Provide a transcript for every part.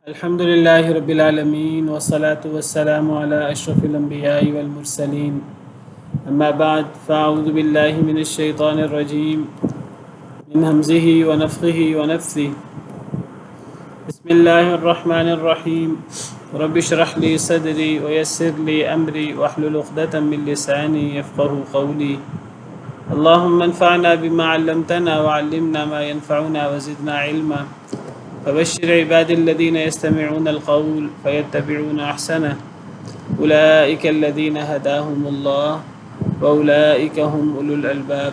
الحمد لله رب العالمين والصلاة والسلام على أشرف الأنبياء والمرسلين أما بعد فأعوذ بالله من الشيطان الرجيم من همزه ونفخه ونفثه بسم الله الرحمن الرحيم رب اشرح لي صدري ويسر لي أمري واحلل عقدة من لساني يفقهوا قولي اللهم انفعنا بما علمتنا وعلمنا ما ينفعنا وزدنا علما فبشر عباد الذين يستمعون القول فيتبعون أحسنه أولئك الذين هداهم الله وأولئك هم أولو الألباب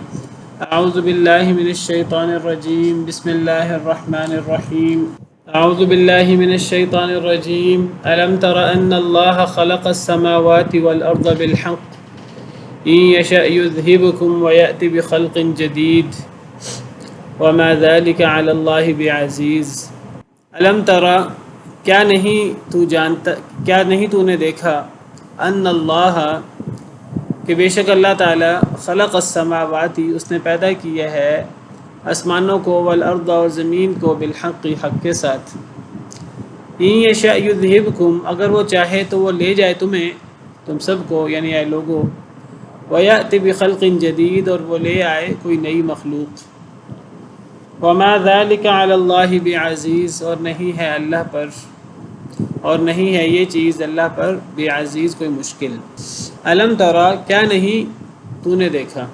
أعوذ بالله من الشيطان الرجيم بسم الله الرحمن الرحيم أعوذ بالله من الشيطان الرجيم ألم تر أن الله خلق السماوات والأرض بالحق إن يشأ يذهبكم ويأتي بخلق جديد وما ذلك على الله بعزيز علم ترى کیا نہیں تو نے دیکھا ان اللہ کہ بے شک اللہ تعالی خلق السماوات اس نے پیدا کیا ہے آسمانوں کو والارض اور زمین کو بالحق حق کے ساتھ ان یشاء یذہبکم اگر وہ چاہے تو وہ لے جائے تم سب کو یعنی اے لوگوں ویأتی بخلق جدید اور وہ لے آئے کوئی نئی مخلوق وما ذلك علی اللہ بعزیز اور نہیں ہے اللہ پر اور نہیں ہے یہ چیز اللہ پر بعزیز کوئی مشکل علم ترى کیا نہیں تو نے دیکھا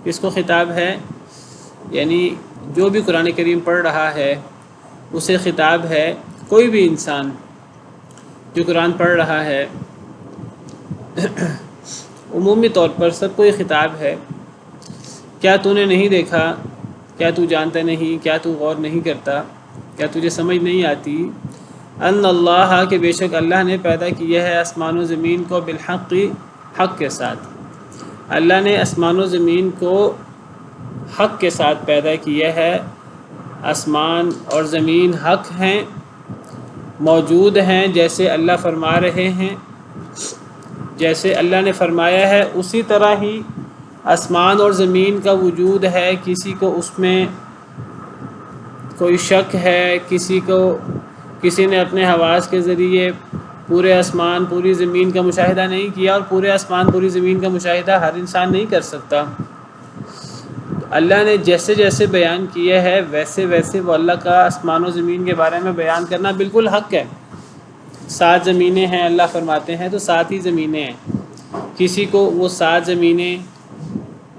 کس کو خطاب ہے یعنی جو بھی قرآن کریم پڑھ رہا ہے اسے خطاب ہے کوئی بھی انسان جو قرآن پڑھ رہا ہے عمومی طور پر سب کو یہ خطاب ہے کیا تو نے نہیں دیکھا کیا تو جانتا نہیں کیا تو غور نہیں کرتا کیا تجھے سمجھ نہیں آتی ان اللہ کہ بے شک اللہ نے پیدا کیا ہے آسمان و زمین کو بالحق حق کے ساتھ اللہ نے آسمان و زمین کو حق کے ساتھ پیدا کیا ہے آسمان اور زمین حق ہیں موجود ہیں جیسے اللہ فرما رہے ہیں جیسے اللہ نے فرمایا ہے اسی طرح ہی آسمان اور زمین کا وجود ہے کسی کو اس میں کوئی شک ہے کسی نے اپنے حواس کے ذریعے پورے آسمان پوری زمین کا مشاہدہ نہیں کیا اور پورے آسمان پوری زمین کا مشاہدہ ہر انسان نہیں کر سکتا اللہ نے جیسے جیسے بیان کیا ہے ویسے ویسے وہ اللہ کا آسمان و زمین کے بارے میں بیان کرنا بالکل حق ہے 7 زمینیں ہیں اللہ فرماتے ہیں تو 7 ہی زمینیں ہیں کسی کو وہ 7 زمینیں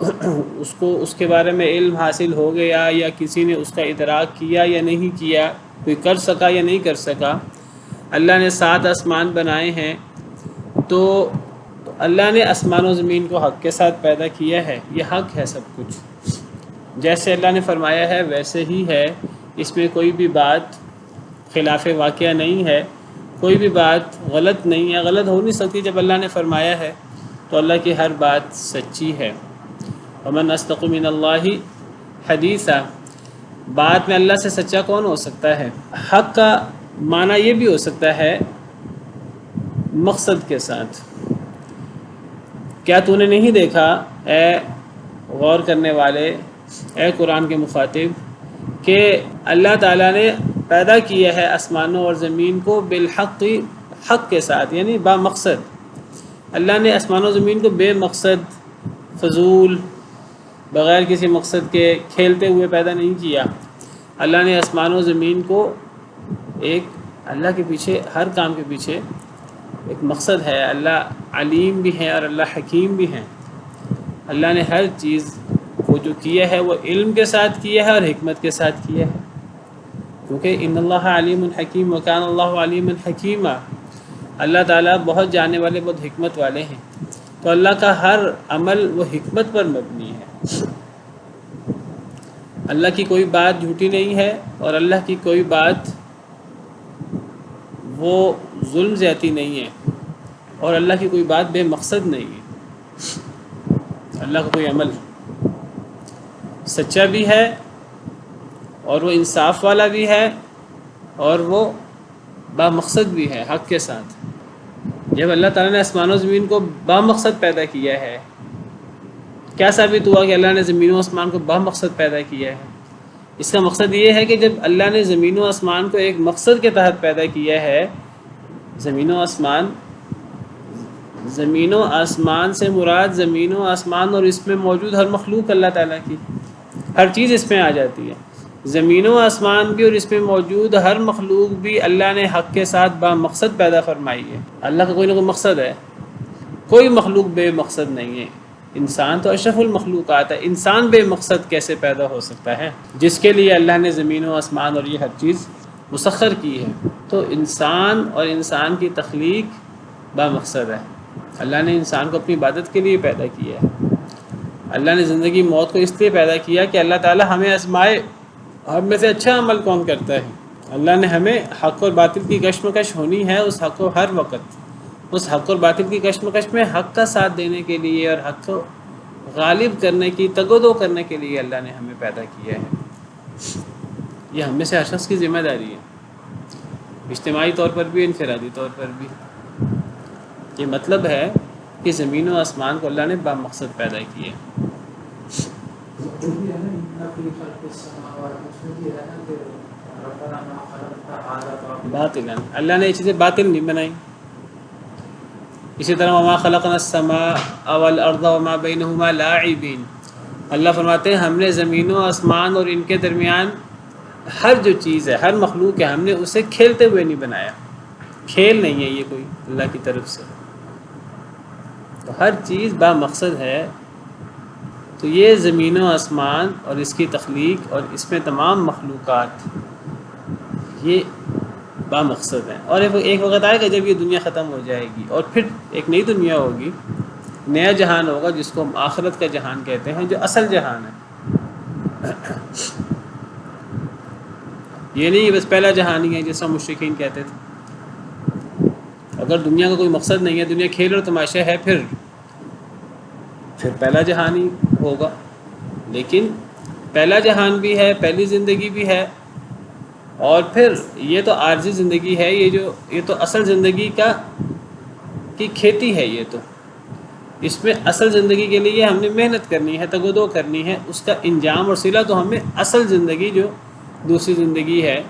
اس کے بارے میں علم حاصل ہو گیا یا کسی نے اس کا ادراک کیا یا نہیں کیا کوئی کر سکا یا نہیں کر سکا اللہ نے 7 آسمان بنائے ہیں تو اللہ نے آسمان و زمین کو حق کے ساتھ پیدا کیا ہے یہ حق ہے سب کچھ جیسے اللہ نے فرمایا ہے ویسے ہی ہے اس میں کوئی بھی بات خلاف واقعہ نہیں ہے کوئی بھی بات غلط نہیں ہے غلط ہو نہیں سکتی جب اللہ نے فرمایا ہے تو اللہ کی ہر بات سچی ہے ومن اصدق من اللہ حدیثا بات میں اللہ سے سچا کون ہو سکتا ہے حق کا معنی یہ بھی ہو سکتا ہے مقصد کے ساتھ کیا تو نے نہیں دیکھا اے غور کرنے والے اے قرآن کے مخاطب کہ اللہ تعالیٰ نے پیدا کیا ہے آسمانوں اور زمین کو بالحق حق کے ساتھ یعنی با مقصد اللہ نے آسمان و زمین کو بے مقصد فضول بغیر کسی مقصد کے کھیلتے ہوئے پیدا نہیں کیا اللہ نے آسمان و زمین کو ایک اللہ کے پیچھے ہر کام کے پیچھے ایک مقصد ہے اللہ علیم بھی ہے اور اللہ حکیم بھی ہیں اللہ نے ہر چیز کو جو کیا ہے وہ علم کے ساتھ کیا ہے اور حکمت کے ساتھ کیا ہے کیونکہ ان اللہ علیم حکیم وکان اللہ علیم حکیمہ اللہ تعالیٰ بہت جاننے والے بہت حکمت والے ہیں تو اللہ کا ہر عمل وہ حکمت پر مبنی ہے اللہ کی کوئی بات جھوٹی نہیں ہے اور اللہ کی کوئی بات وہ ظلم زیادتی نہیں ہے اور اللہ کی کوئی بات بے مقصد نہیں ہے اللہ کا کوئی عمل سچا بھی ہے اور وہ انصاف والا بھی ہے اور وہ با مقصد بھی ہے حق کے ساتھ جب اللہ تعالیٰ نے آسمان و زمین کو با مقصد پیدا کیا ہے کیا ثابت ہوا کہ اللہ نے زمین و آسمان کو با مقصد پیدا کیا ہے اس کا مقصد یہ ہے کہ جب اللہ نے زمین و آسمان کو ایک مقصد کے تحت پیدا کیا ہے، زمین و آسمان سے مراد زمین و آسمان اور اس میں موجود ہر مخلوق اللہ تعالیٰ کی، ہر چیز اس میں آ جاتی ہے۔ زمین و آسمان بھی اور اس میں موجود ہر مخلوق بھی اللہ نے حق کے ساتھ با مقصد پیدا فرمائی ہے۔ اللہ کا کوئی نہ کوئی مقصد ہے، کوئی مخلوق بے مقصد نہیں ہے۔ انسان تو اشرف المخلوقات ہے، انسان بے مقصد کیسے پیدا ہو سکتا ہے جس کے لیے اللہ نے زمین و آسمان اور یہ ہر چیز مسخر کی ہے؟ تو انسان اور انسان کی تخلیق با مقصد ہے۔ اللہ نے انسان کو اپنی عبادت کے لیے پیدا کیا ہے۔ اللہ نے زندگی موت کو اس لیے پیدا کیا کہ اللہ تعالیٰ ہمیں آزمائے، ہم میں سے اچھا عمل کون کرتا ہے۔ اللہ نے ہمیں حق اور باطل کی کشمکش ہونی ہے، اس حق کو ہر وقت اس حق اور باطل کی کشمکش میں حق کا ساتھ دینے کے لیے اور حق کو غالب کرنے کی تگ و دو کرنے کے لیے اللہ نے ہمیں پیدا کیا ہے۔ یہ ہم میں سے ہر شخص کی ذمہ داری ہے، اجتماعی طور پر بھی، انفرادی طور پر بھی۔ یہ مطلب ہے کہ زمین و آسمان کو اللہ نے با مقصد پیدا کیا ہے۔ باطل، اللہ نے یہ چیزیں باطل نہیں بنائی۔ اسی طرح وما خلقنا السماء والارض وما بینہما لاعبین، اللہ فرماتے ہیں ہم نے زمین و آسمان اور ان کے درمیان ہر جو چیز ہے، ہر مخلوق ہے، ہم نے اسے کھیلتے ہوئے نہیں بنایا۔ کھیل نہیں ہے یہ کوئی اللہ کی طرف سے، تو ہر چیز با مقصد ہے۔ تو یہ زمین و آسمان اور اس کی تخلیق اور اس میں تمام مخلوقات یہ با مقصد ہیں۔ اور ایک وقت آئے گا جب یہ دنیا ختم ہو جائے گی اور پھر ایک نئی دنیا ہوگی، نیا جہان ہوگا جس کو ہم آخرت کا جہان کہتے ہیں، جو اصل جہان ہے۔ یہ نہیں بس پہلا جہان ہی ہے جیسا مشرکین کہتے تھے۔ اگر دنیا کا کوئی مقصد نہیں ہے، دنیا کھیل اور تماشا ہے، پھر پہلا جہان ہی ہوگا۔ لیکن پہلا جہان بھی ہے، پہلی زندگی بھی ہے، اور پھر یہ تو عارضی زندگی ہے، یہ تو اصل زندگی کی کھیتی ہے۔ یہ تو اس میں اصل زندگی کے لیے ہم نے محنت کرنی ہے، تگ و دو کرنی ہے، اس کا انجام اور صلہ تو ہمیں اصل زندگی جو دوسری زندگی ہے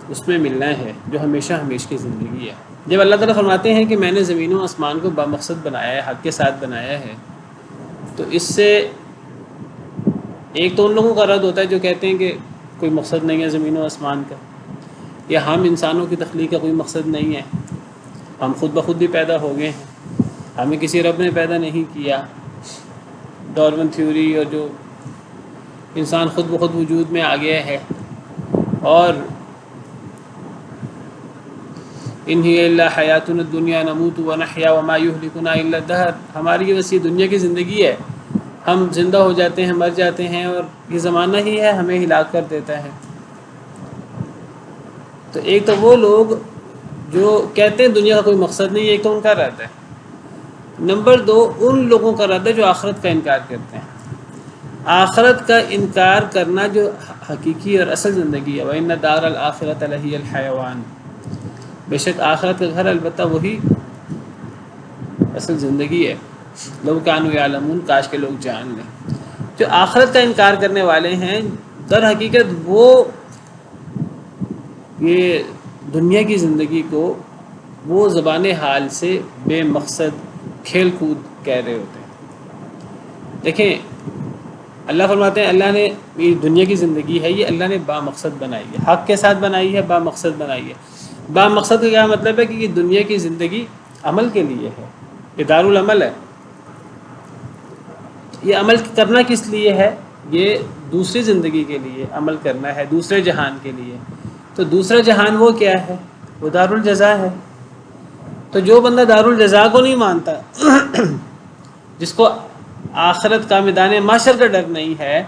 اس میں ملنا ہے، جو ہمیشہ ہمیشہ کی زندگی ہے۔ جب اللہ تعالیٰ فرماتے ہیں کہ میں نے زمین و آسمان کو بامقصد بنایا ہے، حق کے ساتھ بنایا ہے، تو اس سے ایک تو ان لوگوں کا رد ہوتا ہے جو کہتے ہیں کہ کوئی مقصد نہیں ہے زمین و آسمان کا، یا ہم انسانوں کی تخلیق کا کوئی مقصد نہیں ہے، ہم خود بخود ہی پیدا ہو گئے ہیں، ہمیں کسی رب نے پیدا نہیں کیا۔ ڈارون تھیوری، اور جو انسان خود بخود وجود میں آ گیا ہے، اور ان ہی الا حیاتنا الدنیا نموت ونحیا وما یہلکنا الا الدہر، ہماری بس یہ دنیا کی زندگی ہے، ہم زندہ ہو جاتے ہیں، مر جاتے ہیں، اور یہ زمانہ ہی ہے ہمیں ہلاک کر دیتا ہے۔ تو ایک تو وہ لوگ جو کہتے ہیں دنیا کا کوئی مقصد نہیں ہے، ایک تو ان کا رد ہے۔ نمبر دو، ان لوگوں کا رد ہے جو آخرت کا انکار کرتے ہیں۔ آخرت کا انکار کرنا جو حقیقی اور اصل زندگی ہے، وَإِنَّ دَارَ الْآخِرَةَ لَهِيَ الْحَيَوَانُ، بے شک آخرت کا گھر البتہ وہی اصل زندگی ہے۔ لَوْ كَانُوا يَعْلَمُونَ، کاش کے لوگ جان لیں۔ جو آخرت کا انکار کرنے والے ہیں، در حقیقت وہ یہ دنیا کی زندگی کو وہ زبان حال سے بے مقصد کھیل کود کہہ رہے ہوتے ہیں۔ دیکھیں اللہ فرماتے ہیں اللہ نے یہ دنیا کی زندگی ہے، یہ اللہ نے با مقصد بنائی ہے، حق کے ساتھ بنائی ہے، با مقصد بنائی ہے۔ با مقصد کا کیا مطلب ہے کہ یہ دنیا کی زندگی عمل کے لیے ہے، یہ دارالعمل ہے۔ یہ عمل کرنا کس لیے ہے؟ یہ دوسری زندگی کے لیے عمل کرنا ہے، دوسرے جہان کے لیے۔ تو دوسرا جہان وہ کیا ہے؟ وہ دارالجزا ہے۔ تو جو بندہ دارالجزا کو نہیں مانتا، جس کو آخرت کا میدان محشر کا ڈر نہیں ہے،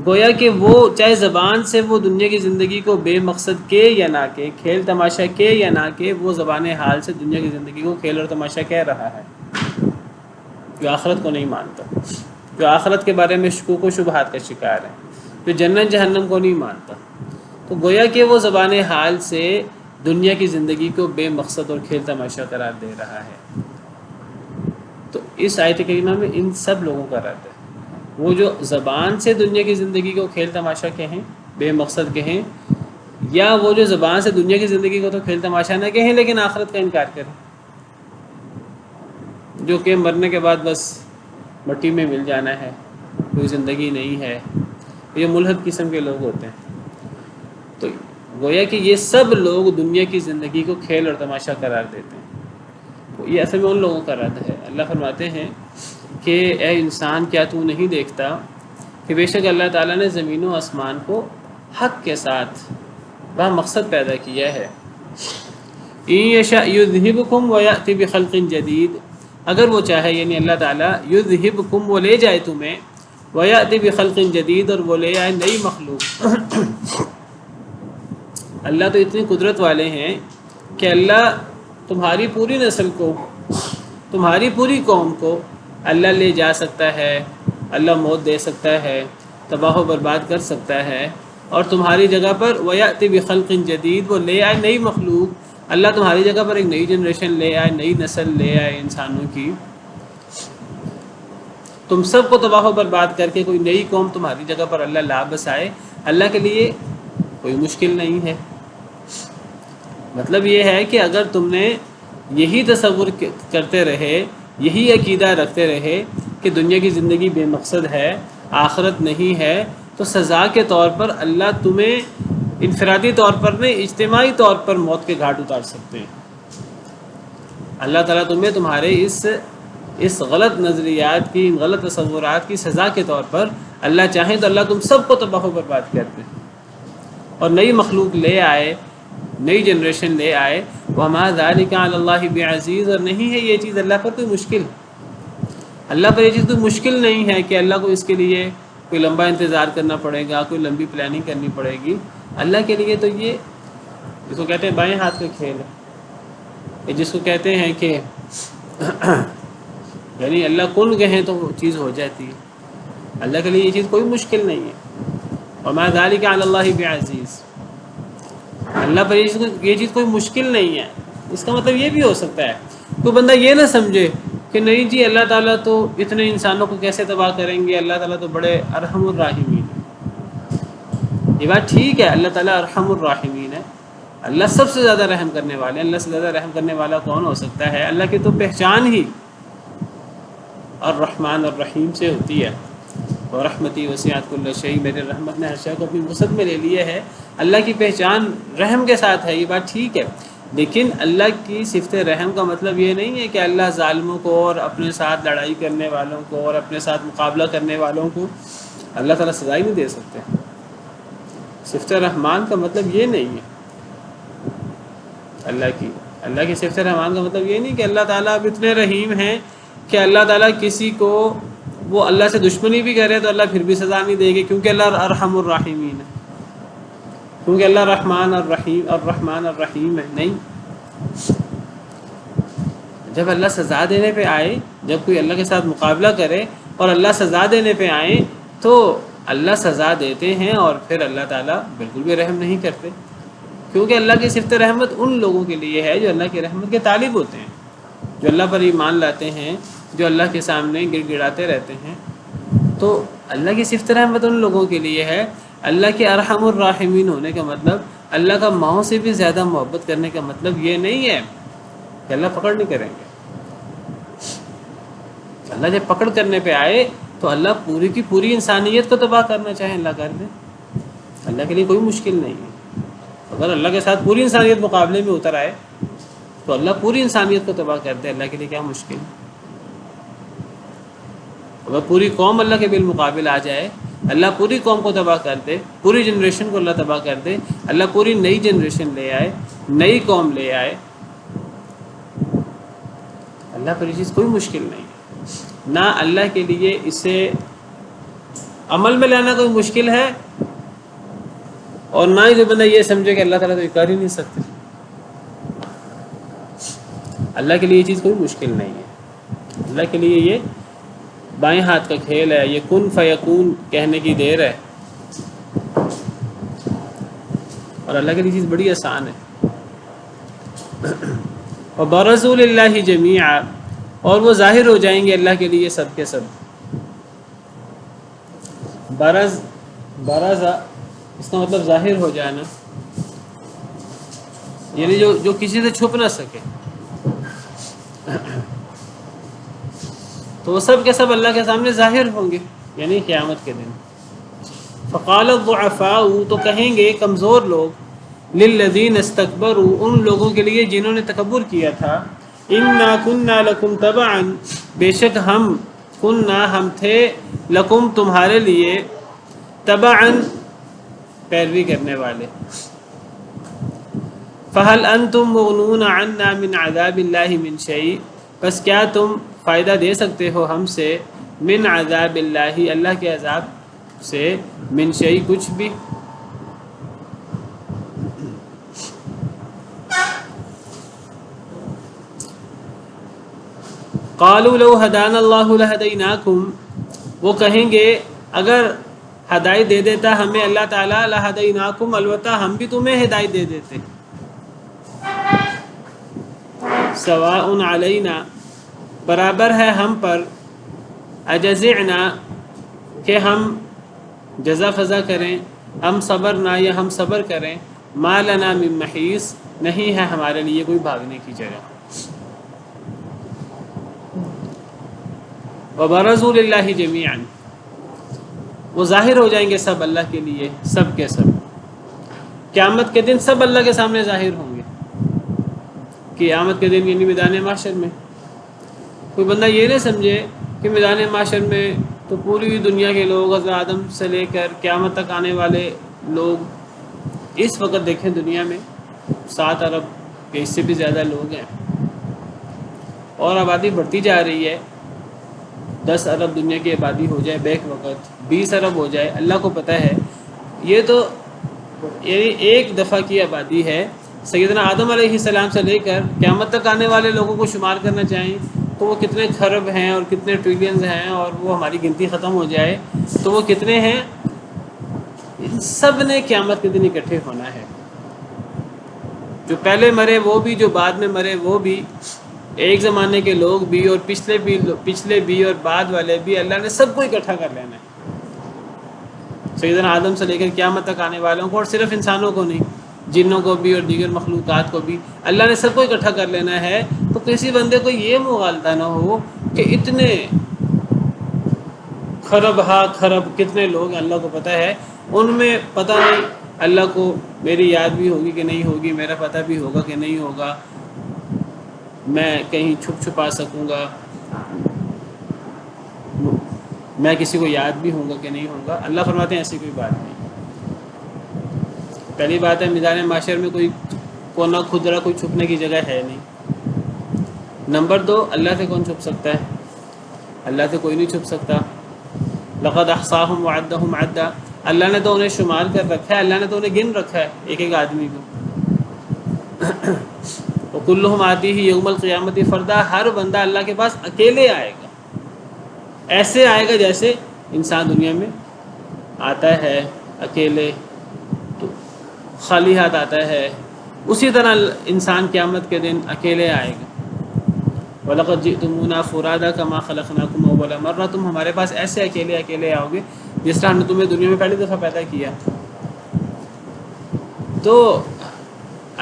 گویا کہ وہ چاہے زبان سے وہ دنیا کی زندگی کو بے مقصد کے یا نہ کے، کھیل تماشا کے یا نہ کے، وہ زبان حال سے دنیا کی زندگی کو کھیل اور تماشا کہہ رہا ہے، جو آخرت کو نہیں مانتا، جو آخرت کے بارے میں شکوک و شبہات کا شکار ہے، جو جنت جہنم کو نہیں مانتا۔ تو گویا کہ وہ زبان حال سے دنیا کی زندگی کو بے مقصد اور کھیل تماشا قرار دے رہا ہے۔ تو اس آیت کریمہ میں ان سب لوگوں کا رد ہے، وہ جو زبان سے دنیا کی زندگی کو کھیل تماشا کہیں بے مقصد کہیں، یا وہ جو زبان سے دنیا کی زندگی کو تو کھیل تماشا نہ کہیں لیکن آخرت کا انکار کریں، جو کہ مرنے کے بعد بس مٹی میں مل جانا ہے، کوئی زندگی نہیں ہے، یہ ملحد قسم کے لوگ ہوتے ہیں۔ تو گویا کہ یہ سب لوگ دنیا کی زندگی کو کھیل اور تماشا قرار دیتے ہیں، تو یہ اصل میں ان لوگوں کا رد ہے۔ اللہ فرماتے ہیں کہ اے انسان، کیا تو نہیں دیکھتا کہ بے شک اللہ تعالیٰ نے زمین و آسمان کو حق کے ساتھ با مقصد پیدا کیا ہے۔ ان یشاء یذہبکم ویأتی بخلق جدید، اگر وہ چاہے یعنی اللہ تعالیٰ، یذہبکم، وہ لے جائے تمہیں، ویأتی بخلق جدید، اور وہ لے آئے نئی مخلوق۔ اللہ تو اتنی قدرت والے ہیں کہ اللہ تمہاری پوری نسل کو، تمہاری پوری قوم کو اللہ لے جا سکتا ہے، اللہ موت دے سکتا ہے، تباہ و برباد کر سکتا ہے، اور تمہاری جگہ پر وَيَأْتِ بِخَلْقٍ جدید، وہ لے آئے نئی مخلوق، اللہ تمہاری جگہ پر ایک نئی جنریشن لے آئے، نئی نسل لے آئے انسانوں کی، تم سب کو تباہ و برباد کر کے کوئی نئی قوم تمہاری جگہ پر اللہ لا بسائے، اللہ کے لیے کوئی مشکل نہیں ہے۔ مطلب یہ ہے کہ اگر تم نے یہی تصور کرتے رہے، یہی عقیدہ رکھتے رہے کہ دنیا کی زندگی بے مقصد ہے، آخرت نہیں ہے، تو سزا کے طور پر اللہ تمہیں انفرادی طور پر نہیں، اجتماعی طور پر موت کے گھاٹ اتار سکتے ہیں۔ اللہ تعالیٰ تمہیں تمہارے اس غلط نظریات کی، غلط تصورات کی سزا کے طور پر اللہ چاہیں تو اللہ تم سب کو تباہ و برباد کر دے اور نئی مخلوق لے آئے، نئی جنریشن لے آئے۔ وَمَا ذَلِكَ عَلَى اللَّهِ بِعَزِيزٍ، اور نہیں ہے یہ چیز اللہ پر کوئی مشکل، اللہ پر یہ چیز کوئی مشکل نہیں ہے کہ اللہ کو اس کے لیے کوئی لمبا انتظار کرنا پڑے گا، کوئی لمبی پلاننگ کرنی پڑے گی۔ اللہ کے لیے تو یہ جس کو کہتے ہیں بائیں ہاتھ کا کھیل ہے، یہ جس کو کہتے ہیں کہ یعنی اللہ کن کہیں تو وہ چیز ہو جاتی ہے، اللہ کے لیے یہ چیز کوئی مشکل نہیں ہے۔ وَمَا ذَلِكَ عَلَى اللَّهِ بِعَزِيزٍ، اللہ پر یہ چیز کوئی مشکل نہیں ہے۔ اس کا مطلب یہ بھی ہو سکتا ہے کوئی بندہ یہ نہ سمجھے کہ نہیں جی اللہ تعالیٰ تو اتنے انسانوں کو کیسے تباہ کریں گے، اللہ تعالیٰ تو بڑے ارحم الراحمین ہیں۔ یہ بات ٹھیک ہے، اللہ تعالیٰ ارحم الراحمین ہے، اللہ سب سے زیادہ رحم کرنے والے ہیں۔ اللہ سے زیادہ رحم کرنے والا کون ہو سکتا ہے؟ اللہ کی تو پہچان ہی الرحمن الرحیم سے ہوتی ہے۔ وَرَحْمَتِي وَسِعَتْ كُلَّ شَيْءٍ، میرے رحمت نے ہر شے کو اپنی وسعت میں لے لیا ہے۔ اللہ کی پہچان رحم کے ساتھ ہے، یہ بات ٹھیک ہے، لیکن اللہ کی صفت رحم کا مطلب یہ نہیں ہے کہ اللہ ظالموں کو اور اپنے ساتھ لڑائی کرنے والوں کو اور اپنے ساتھ مقابلہ کرنے والوں کو اللہ تعالیٰ سزا ہی نہیں دے سکتے۔ صفت رحمان کا مطلب یہ نہیں ہے، اللہ کی صفت رحمان کا مطلب یہ نہیں کہ اللہ تعالیٰ اب اتنے رحیم ہیں کہ اللہ تعالیٰ کسی کو وہ اللہ سے دشمنی بھی کرے تو اللہ پھر بھی سزا نہیں دے گی کیونکہ اللہ ارحم الراحمین ہے، کیونکہ اللہ رحمان الرحیم ہے۔ نہیں، جب اللہ سزا دینے پہ آئے، جب کوئی اللہ کے ساتھ مقابلہ کرے اور اللہ سزا دینے پہ آئیں تو اللہ سزا دیتے ہیں، اور پھر اللہ تعالیٰ بالکل بھی رحم نہیں کرتے، کیونکہ اللہ کی صفت رحمت ان لوگوں کے لیے ہے جو اللہ کی رحمت کے طالب ہوتے ہیں، جو اللہ پر ایمان لاتے ہیں، جو اللہ کے سامنے گڑ گڑاتے رہتے ہیں۔ تو اللہ کی صفت رحمت ان لوگوں کے لیے ہے۔ اللہ کے ارحم الراحمین ہونے کا مطلب، اللہ کا ماؤں سے بھی زیادہ محبت کرنے کا مطلب یہ نہیں ہے کہ اللہ پکڑ نہیں کریں گے۔ اللہ جب پکڑ کرنے پہ آئے تو اللہ پوری کی پوری انسانیت کو تباہ کرنا چاہے اللہ کر دے، اللہ کے لیے کوئی مشکل نہیں ہے۔ اگر اللہ کے ساتھ پوری انسانیت مقابلے میں اتر آئے تو اللہ پوری انسانیت کو تباہ کر دے، اللہ کے لیے کیا مشکل ہے؟ اگر پوری قوم اللہ کے بالمقابل آ جائے، اللہ پوری قوم کو تباہ کر دے، پوری جنریشن کو اللہ تباہ کر دے، اللہ پوری نئی جنریشن لے آئے، نئی قوم لے آئے، اللہ پر یہ چیز کوئی مشکل نہیں ہے۔ نہ اللہ کے لیے اسے عمل میں لانا کوئی مشکل ہے، اور نہ ہی جو بندہ یہ سمجھے کہ اللہ تعالیٰ تو یہ کر ہی نہیں سکتے۔ اللہ کے لیے یہ چیز کوئی مشکل نہیں ہے، اللہ کے لیے یہ بائیں ہاتھ کا کھیل ہے، یہ کن فیکون کہنے کی دیر ہے، اور اللہ کے لیے چیز بڑی آسان ہے۔ وَبَرَزُوا لِلَّهِ جَمِيعًا، اور وہ ظاہر ہو جائیں گے اللہ کے لیے سب کے سب۔ برز اس کا مطلب ظاہر ہو جانا، یعنی جو کسی سے چھپ نہ سکے، تو وہ سب کے سب اللہ کے سامنے ظاہر ہوں گے، یعنی قیامت کے دن۔ فقال الضعفاء، تو کہیں گے کمزور لوگ، للذین استکبروا، ان لوگوں کے لیے جنہوں نے تکبر کیا تھا، انا کنا لکم تبعا، بے شک ہم، ہم تھے، لکم تمہارے لیے، تبعا پیروی کرنے والے، فہل انتم مغنون عنا من عذاب اللہ من شیء، بس کیا تم فائدہ دے سکتے ہو ہم سے، من عذاب اللہ، اللہ کے عذاب سے، من شیء کچھ بھی۔ قالوا لو ہدانا اللہ لہدیناکم، وہ کہیں گے اگر ہدایت دے دیتا ہمیں اللہ تعالیٰ، لہدیناکم، البتہ ہم بھی تمہیں ہدایت دے دیتے، سواء علینا، برابر ہے ہم پر، اجزعنا، کہ ہم جزا فضا کریں، ہم صبرنا، یا ہم صبر کریں، ما لنا من محیص، نہیں ہے ہمارے لیے کوئی بھاگنے کی جگہ۔ وبرزوا للہ جمیعا، وہ ظاہر ہو جائیں گے سب اللہ کے لیے، سب کے سب، قیامت کے دن سب اللہ کے سامنے ظاہر ہوں گے۔ قیامت کے دن یعنی میدان محشر میں، کوئی بندہ یہ نہ سمجھے کہ میدان محشر میں تو پوری دنیا کے لوگ، حضرت آدم سے لے کر قیامت تک آنے والے لوگ، اس وقت دیکھیں دنیا میں 7 ارب کے، اس سے بھی زیادہ لوگ ہیں، اور آبادی بڑھتی جا رہی ہے، 10 ارب دنیا کی آبادی ہو جائے بیک وقت، 20 ارب ہو جائے، اللہ کو پتہ ہے۔ یہ تو یعنی ایک دفعہ کی آبادی ہے۔ سیدنا آدم علیہ السلام سے لے کر قیامت تک آنے والے لوگوں کو شمار کرنا چاہیں تو وہ کتنے کھرب ہیں اور کتنے ٹریلینز ہیں، اور وہ ہماری گنتی ختم ہو جائے تو وہ کتنے ہیں۔ سب نے قیامت کے دن اکٹھے ہونا ہے، جو پہلے مرے وہ بھی، جو بعد میں مرے وہ بھی، ایک زمانے کے لوگ بھی اور پچھلے بھی اور بعد والے بھی، اللہ نے سب کو اکٹھا کر لینا ہے، سیدنا آدم سے لے کر قیامت تک آنے والوں کو، اور صرف انسانوں کو نہیں، جنوں کو بھی اور دیگر مخلوقات کو بھی، اللہ نے سب کو اکٹھا کر لینا ہے۔ تو کسی بندے کو یہ مغالطہ نہ ہو کہ اتنے کھرب کتنے لوگ ہیں، اللہ کو پتہ ہے، ان میں پتہ نہیں اللہ کو میری یاد بھی ہوگی کہ نہیں ہوگی، میرا پتہ بھی ہوگا کہ نہیں ہوگا، میں کہیں چھپا سکوں گا، میں کسی کو یاد بھی ہوں گا کہ نہیں ہوگا۔ اللہ فرماتے ہیں ایسی کوئی بات نہیں۔ پہلی بات ہے میدان معاشر میں کوئی کونا کھدرا، کوئی چھپنے کی جگہ ہے نہیں۔ نمبر 2، اللہ سے کون چھپ سکتا ہے؟ اللہ سے کوئی نہیں چھپ سکتا۔ لقد احصاهم وعدهم عدا، اللہ نے تو انہیں شمار کر رکھا ہے، اللہ نے تو انہیں گن رکھا ہے ایک ایک آدمی کو۔ وکلہم آتیہ یوم القیامت فردا، ہر بندہ اللہ کے پاس اکیلے آئے گا، ایسے آئے گا جیسے انسان دنیا میں آتا ہے اکیلے، تو خالی ہاتھ آتا ہے، اسی طرح انسان قیامت کے دن اکیلے آئے گا۔ وَلَقَدْ جِئْتُمُونَا فُرَادَىٰ كَمَا خَلَقْنَاكُمْ أَوَّلَ مَرَّةٍ، تم ہمارے پاس ایسے اکیلے آؤ گے جس طرح ہم نے تمہیں دنیا میں پہلی دفعہ پیدا کیا۔ تو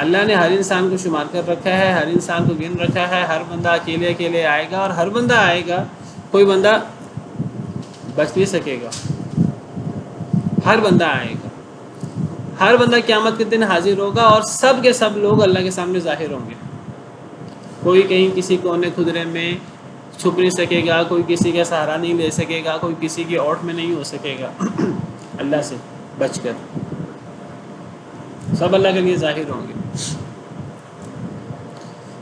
اللہ نے ہر انسان کو شمار کر رکھا ہے، ہر انسان کو گن رکھا ہے، ہر بندہ اکیلے آئے گا، اور ہر بندہ آئے گا، کوئی بندہ بچ نہیں سکے گا، ہر بندہ آئے گا، ہر بندہ قیامت کے دن حاضر ہوگا، اور سب کے سب لوگ اللہ کے سامنے ظاہر ہوں گے۔ کوئی کہیں کسی کونے کھدرے میں چھپ نہیں سکے گا، کوئی کسی کا سہارا نہیں لے سکے گا، کوئی کسی کی اوٹ میں نہیں ہو سکے گا اللہ سے بچ کر، سب اللہ کے لیے ظاہر ہوں گے،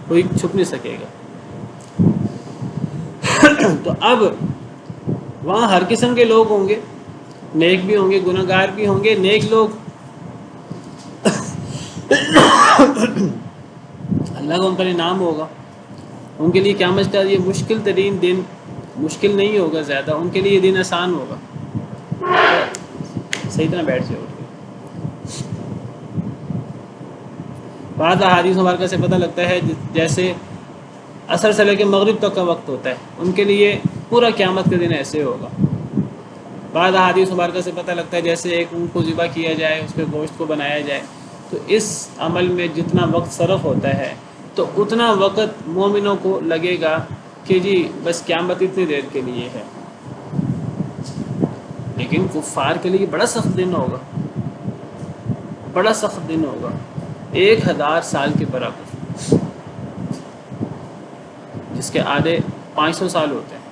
کوئی چھپ نہیں سکے گا۔ تو اب وہاں ہر قسم کے لوگ ہوں گے، نیک بھی ہوں گے، گناہ گار بھی ہوں گے۔ نیک لوگ اللہ کا ان پر انعام ہوگا، ان کے لیے قیامت کا یہ مشکل ترین دن، مشکل نہیں ہوگا زیادہ، ان کے لیے یہ دن آسان ہوگا۔ صحیح طرح بیٹھ جائے۔ بعض احادیث مبارکہ سے پتہ لگتا ہے جیسے عصر سے لے کے مغرب تک کا وقت ہوتا ہے، ان کے لیے پورا قیامت کے دن ایسے ہوگا۔ بعض احادیث مبارکہ سے پتہ لگتا ہے جیسے ایک اونٹ کو ذبح کیا جائے، اس کے گوشت کو بنایا جائے، تو اس عمل میں جتنا وقت صرف ہوتا ہے تو اتنا وقت مومنوں کو لگے گا کہ جی بس قیامت اتنی دیر کے لیے ہے، لیکن کفار کے لیے بڑا سخت دن ہوگا، بڑا سخت دن ہوگا، 1000 سال کے برابر، جس کے آدھے 500 سال ہوتے ہیں۔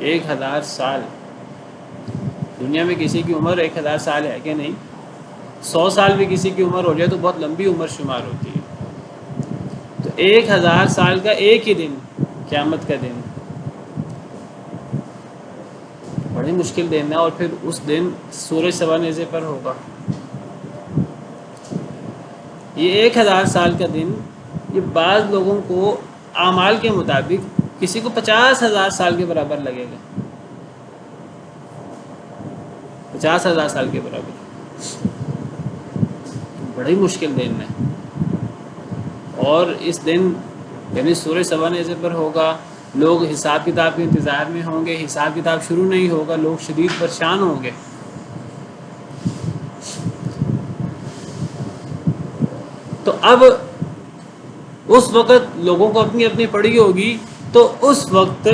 1000 سال، دنیا میں کسی کی عمر 1000 سال ہے کہ نہیں؟ 100 سال بھی کسی کی عمر ہو جائے تو بہت لمبی عمر شمار ہوتی ہے، تو 1000 سال کا ایک ہی دن قیامت کا دن، بڑی مشکل دن ہے، اور پھر اس دن سورج سوا نیزے پر ہوگا۔ یہ 1000 سال کا دن، یہ بعض لوگوں کو اعمال کے مطابق کسی کو 50,000 سال کے برابر لگے گا، 50,000 سال کے برابر، بڑی مشکل دن ہے۔ اور اس دن یعنی سورج سوا نیزے پر ہوگا، لوگ حساب کتاب کے انتظار میں ہوں گے، حساب کتاب شروع نہیں ہوگا، لوگ شدید پریشان ہوں گے۔ تو اب اس وقت لوگوں کو اپنی اپنی پڑی ہوگی، تو اس وقت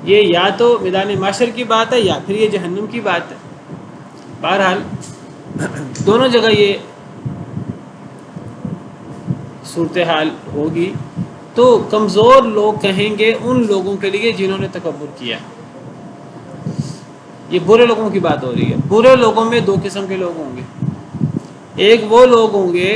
یہ یا تو میدان معاشر کی بات ہے یا پھر یہ جہنم کی بات ہے، بہرحال دونوں جگہ یہ صورتحال ہوگی۔ تو کمزور لوگ کہیں گے ان لوگوں کے لیے جنہوں نے تکبر کیا، یہ برے لوگوں کی بات ہو رہی ہے۔ برے لوگوں میں 2 قسم کے لوگ ہوں گے، ایک وہ لوگ ہوں گے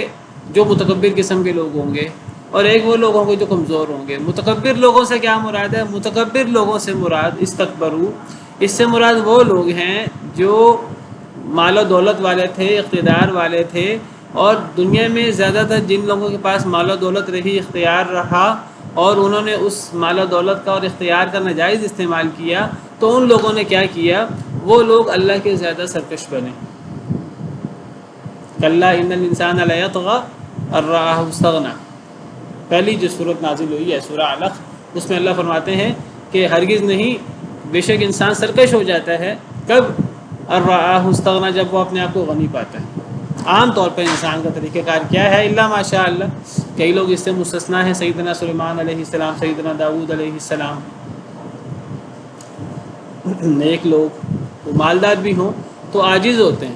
جو متکبر قسم کے لوگ ہوں گے، اور ایک وہ لوگ ہوں گے جو کمزور ہوں گے۔ متکبر لوگوں سے کیا مراد ہے؟ متکبر لوگوں سے مراد استکبروا، اس سے مراد وہ لوگ ہیں جو مال و دولت والے تھے، اقتدار والے تھے، اور دنیا میں زیادہ تر جن لوگوں کے پاس مال و دولت رہی، اختیار رہا، اور انہوں نے اس مال و دولت کا اور اختیار کا ناجائز استعمال کیا، تو ان لوگوں نے کیا کیا؟ وہ لوگ اللہ کے زیادہ سرکش بنے۔ کلا ان الانسان لیطغی ان رآہ استغنی، پہلی جو صورت نازل ہوئی ہے سورہ علق، اس میں اللہ فرماتے ہیں کہ ہرگز نہیں، بے شک انسان سرکش ہو جاتا ہے، کب؟ ان رآہ استغنی، جب وہ اپنے آپ کو غنی پاتا ہے۔ عام طور پر انسان کا طریقہ کار کیا ہے؟ الا ماشاء اللہ، کئی لوگ اس سے مستثنا ہیں، سیدنا سلیمان علیہ السلام، سیدنا داؤد علیہ السلام، نیک لوگ، وہ مالدار بھی ہوں تو عاجز ہوتے ہیں،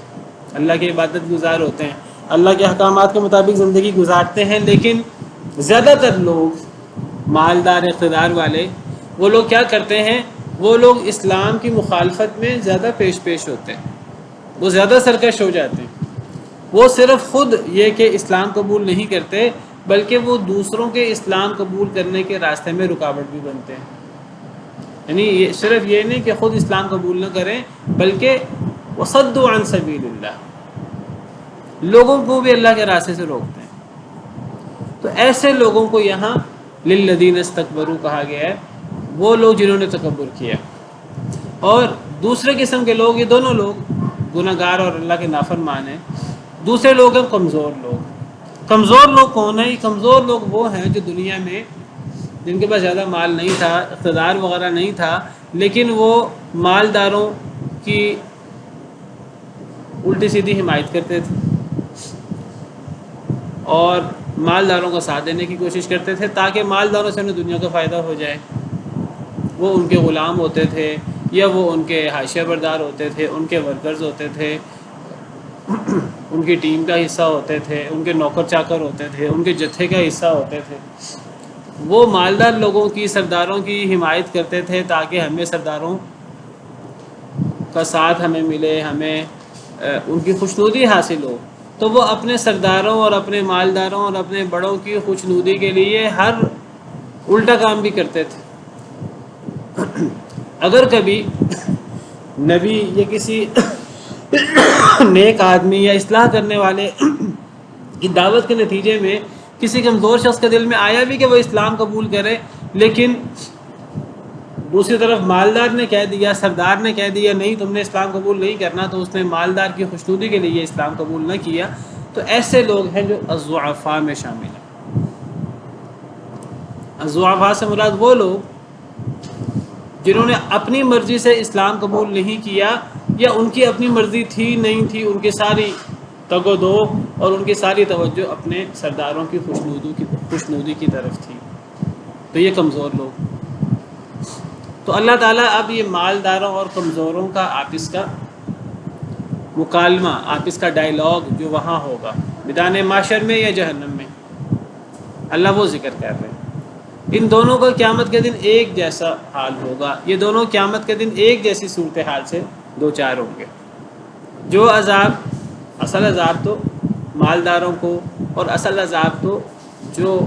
اللہ کے عبادت گزار ہوتے ہیں، اللہ کے احکامات کے مطابق زندگی گزارتے ہیں، لیکن زیادہ تر لوگ مالدار اقتدار والے، وہ لوگ کیا کرتے ہیں؟ وہ لوگ اسلام کی مخالفت میں زیادہ پیش ہوتے ہیں، وہ زیادہ سرکش ہو جاتے ہیں۔ وہ صرف خود یہ کہ اسلام قبول نہیں کرتے، بلکہ وہ دوسروں کے اسلام قبول کرنے کے راستے میں رکاوٹ بھی بنتے ہیں۔ یعنی صرف یہ نہیں کہ خود اسلام قبول نہ کریں، بلکہ وصدوا عن سبیل اللہ، لوگوں کو بھی اللہ کے راستے سے روکتے ہیں۔ تو ایسے لوگوں کو یہاں للذین استکبروا کہا گیا ہے، وہ لوگ جنہوں نے تکبر کیا۔ اور دوسرے قسم کے لوگ، یہ دونوں لوگ گناہ گار اور اللہ کے نافرمان ہیں۔ دوسرے لوگ ہیں کمزور لوگ۔ کمزور لوگ کون ہیں؟ کمزور لوگ وہ ہیں جو دنیا میں، جن کے پاس زیادہ مال نہیں تھا، اقتدار وغیرہ نہیں تھا، لیکن وہ مالداروں کی الٹی سیدھی حمایت کرتے تھے اور مالداروں کا ساتھ دینے کی کوشش کرتے تھے تاکہ مالداروں سے انہیں دنیا کا فائدہ ہو جائے۔ وہ ان کے غلام ہوتے تھے، یا وہ ان کے حاشیہ بردار ہوتے تھے، ان کے ورکرز ہوتے تھے، ان کی ٹیم کا حصہ ہوتے تھے، ان کے نوکر چاکر ہوتے تھے، ان کے جتھے کا حصہ ہوتے تھے۔ وہ مالدار لوگوں کی، سرداروں کی حمایت کرتے تھے تاکہ ہمیں سرداروں کا ساتھ ہمیں ملے، ہمیں ان کی خوشنودی حاصل ہو۔ تو وہ اپنے سرداروں اور اپنے مالداروں اور اپنے بڑوں کی خوشنودی کے لیے ہر الٹا کام بھی کرتے تھے۔ اگر کبھی نبی یا کسی نیک آدمی یا اصلاح کرنے والے کی دعوت کے نتیجے میں کسی کمزور شخص کے دل میں آیا بھی کہ وہ اسلام قبول کرے، لیکن دوسری طرف مالدار نے کہہ دیا، سردار نے کہہ دیا نہیں تم نے اسلام قبول نہیں کرنا، تو اس نے مالدار کی خوشنودی کے لیے اسلام قبول نہ کیا، تو ایسے لوگ ہیں جو الضعفاء میں شامل ہیں۔ الضعفاء سے مراد وہ لوگ جنہوں نے اپنی مرضی سے اسلام قبول نہیں کیا یا ان کی اپنی مرضی تھی نہیں تھی، ان کی ساری تگ و دو اور ان کی ساری توجہ اپنے سرداروں کی خوشنودی کی طرف تھی، تو یہ کمزور لوگ۔ تو اللہ تعالیٰ اب یہ مالداروں اور کمزوروں کا آپس کا مکالمہ، آپس کا ڈائیلاگ جو وہاں ہوگا میدان معاشر میں یا جہنم میں، اللہ وہ ذکر کر رہے ہیں۔ ان دونوں کا قیامت کے دن ایک جیسا حال ہوگا، یہ دونوں قیامت کے دن ایک جیسی صورتحال سے دو چار ہوں گے۔ جو عذاب، اصل عذاب تو مالداروں کو، اور اصل عذاب تو جو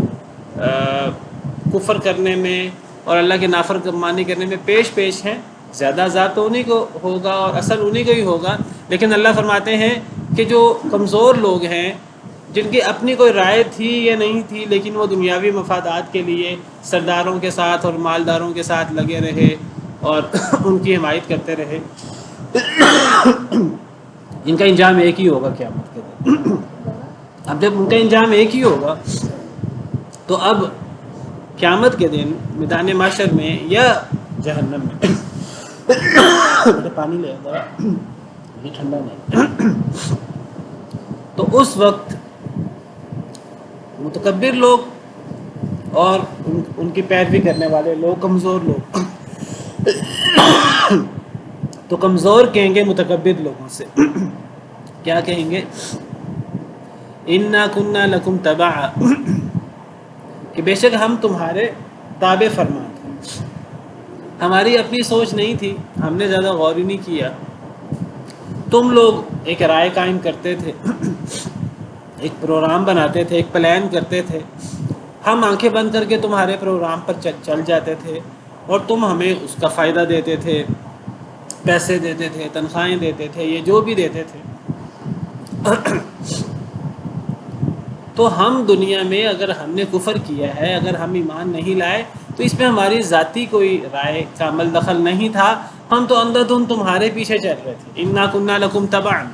کفر کرنے میں اور اللہ کے نافرمانی کرنے میں پیش ہیں، زیادہ عذاب تو انہی کو ہوگا اور اصل انہی کو ہی ہوگا۔ لیکن اللہ فرماتے ہیں کہ جو کمزور لوگ ہیں، جن کی اپنی کوئی رائے تھی یا نہیں تھی، لیکن وہ دنیاوی مفادات کے لیے سرداروں کے ساتھ اور مالداروں کے ساتھ لگے رہے اور ان کی حمایت کرتے رہے، ان کا انجام ایک ہی ہوگا قیامت کے دن۔ اب جب ان کا انجام ایک ہی ہوگا تو اب قیامت کے دن میدان معاشر میں یا جہنم میں پانی لے آتا ہے، یہ ٹھنڈا نہیں، تو اس وقت متکبر لوگ اور ان کی پیروی کرنے والے لوگ، کمزور لوگ، تو کمزور کہیں گے متکبر لوگوں سے، کیا کہیں گے؟ اِنَّا كُنَّا لَكُمْ تَبَعًا، کہ بے شک ہم تمہارے تابع فرما تھے، ہماری اپنی سوچ نہیں تھی، ہم نے زیادہ غور ہی نہیں کیا، تم لوگ ایک رائے قائم کرتے تھے، ایک پروگرام بناتے تھے، ایک پلان کرتے تھے، ہم آنکھیں بند کر کے تمہارے پروگرام پر چل جاتے تھے اور تم ہمیں اس کا فائدہ دیتے تھے، پیسے دیتے تھے، تنخواہیں دیتے تھے، یہ جو بھی دیتے تھے۔ تو ہم دنیا میں اگر ہم نے کفر کیا ہے، اگر ہم ایمان نہیں لائے، تو اس میں ہماری ذاتی کوئی رائے کا عمل دخل نہیں تھا، ہم تو اندھا دھند تمہارے پیچھے چل رہے تھے۔ اِنَّا كُنَّا لَكُمْ تَبَعًا،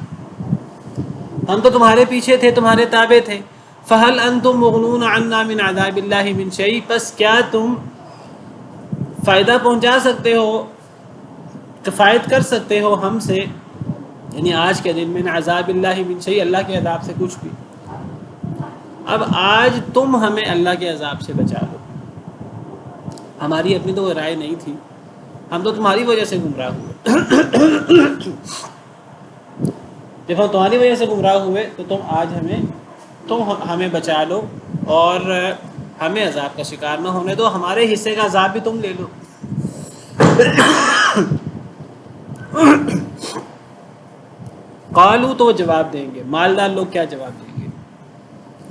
ہم تو تمہارے پیچھے تھے، تمہارے تابع تھے۔ فَهَلْ أَنْتُمْ مُغْنُونَ عَنَّا مِنْ عَذَابِ اللَّهِ مِنْ شَيْءٍ، پس کیا تم فائدہ پہنچا سکتے ہو، کفایت کر سکتے ہو ہم سے، یعنی آج کے دن میں عذاب اللہ من شیء، اللہ کے عذاب سے کچھ بھی؟ اب آج تم ہمیں اللہ کے عذاب سے بچا لو، ہماری اپنی تو رائے نہیں تھی، ہم تو تمہاری وجہ سے گمراہ ہوئے، جب ہم تمہاری وجہ سے گمراہ ہوئے تو تم ہمیں بچا لو اور ہمیں عذاب کا شکار نہ ہونے دو، ہمارے حصے کا عذاب بھی تم لے لو۔ قالو، تو وہ جواب دیں گے، مالدار لوگ کیا جواب دیں گے؟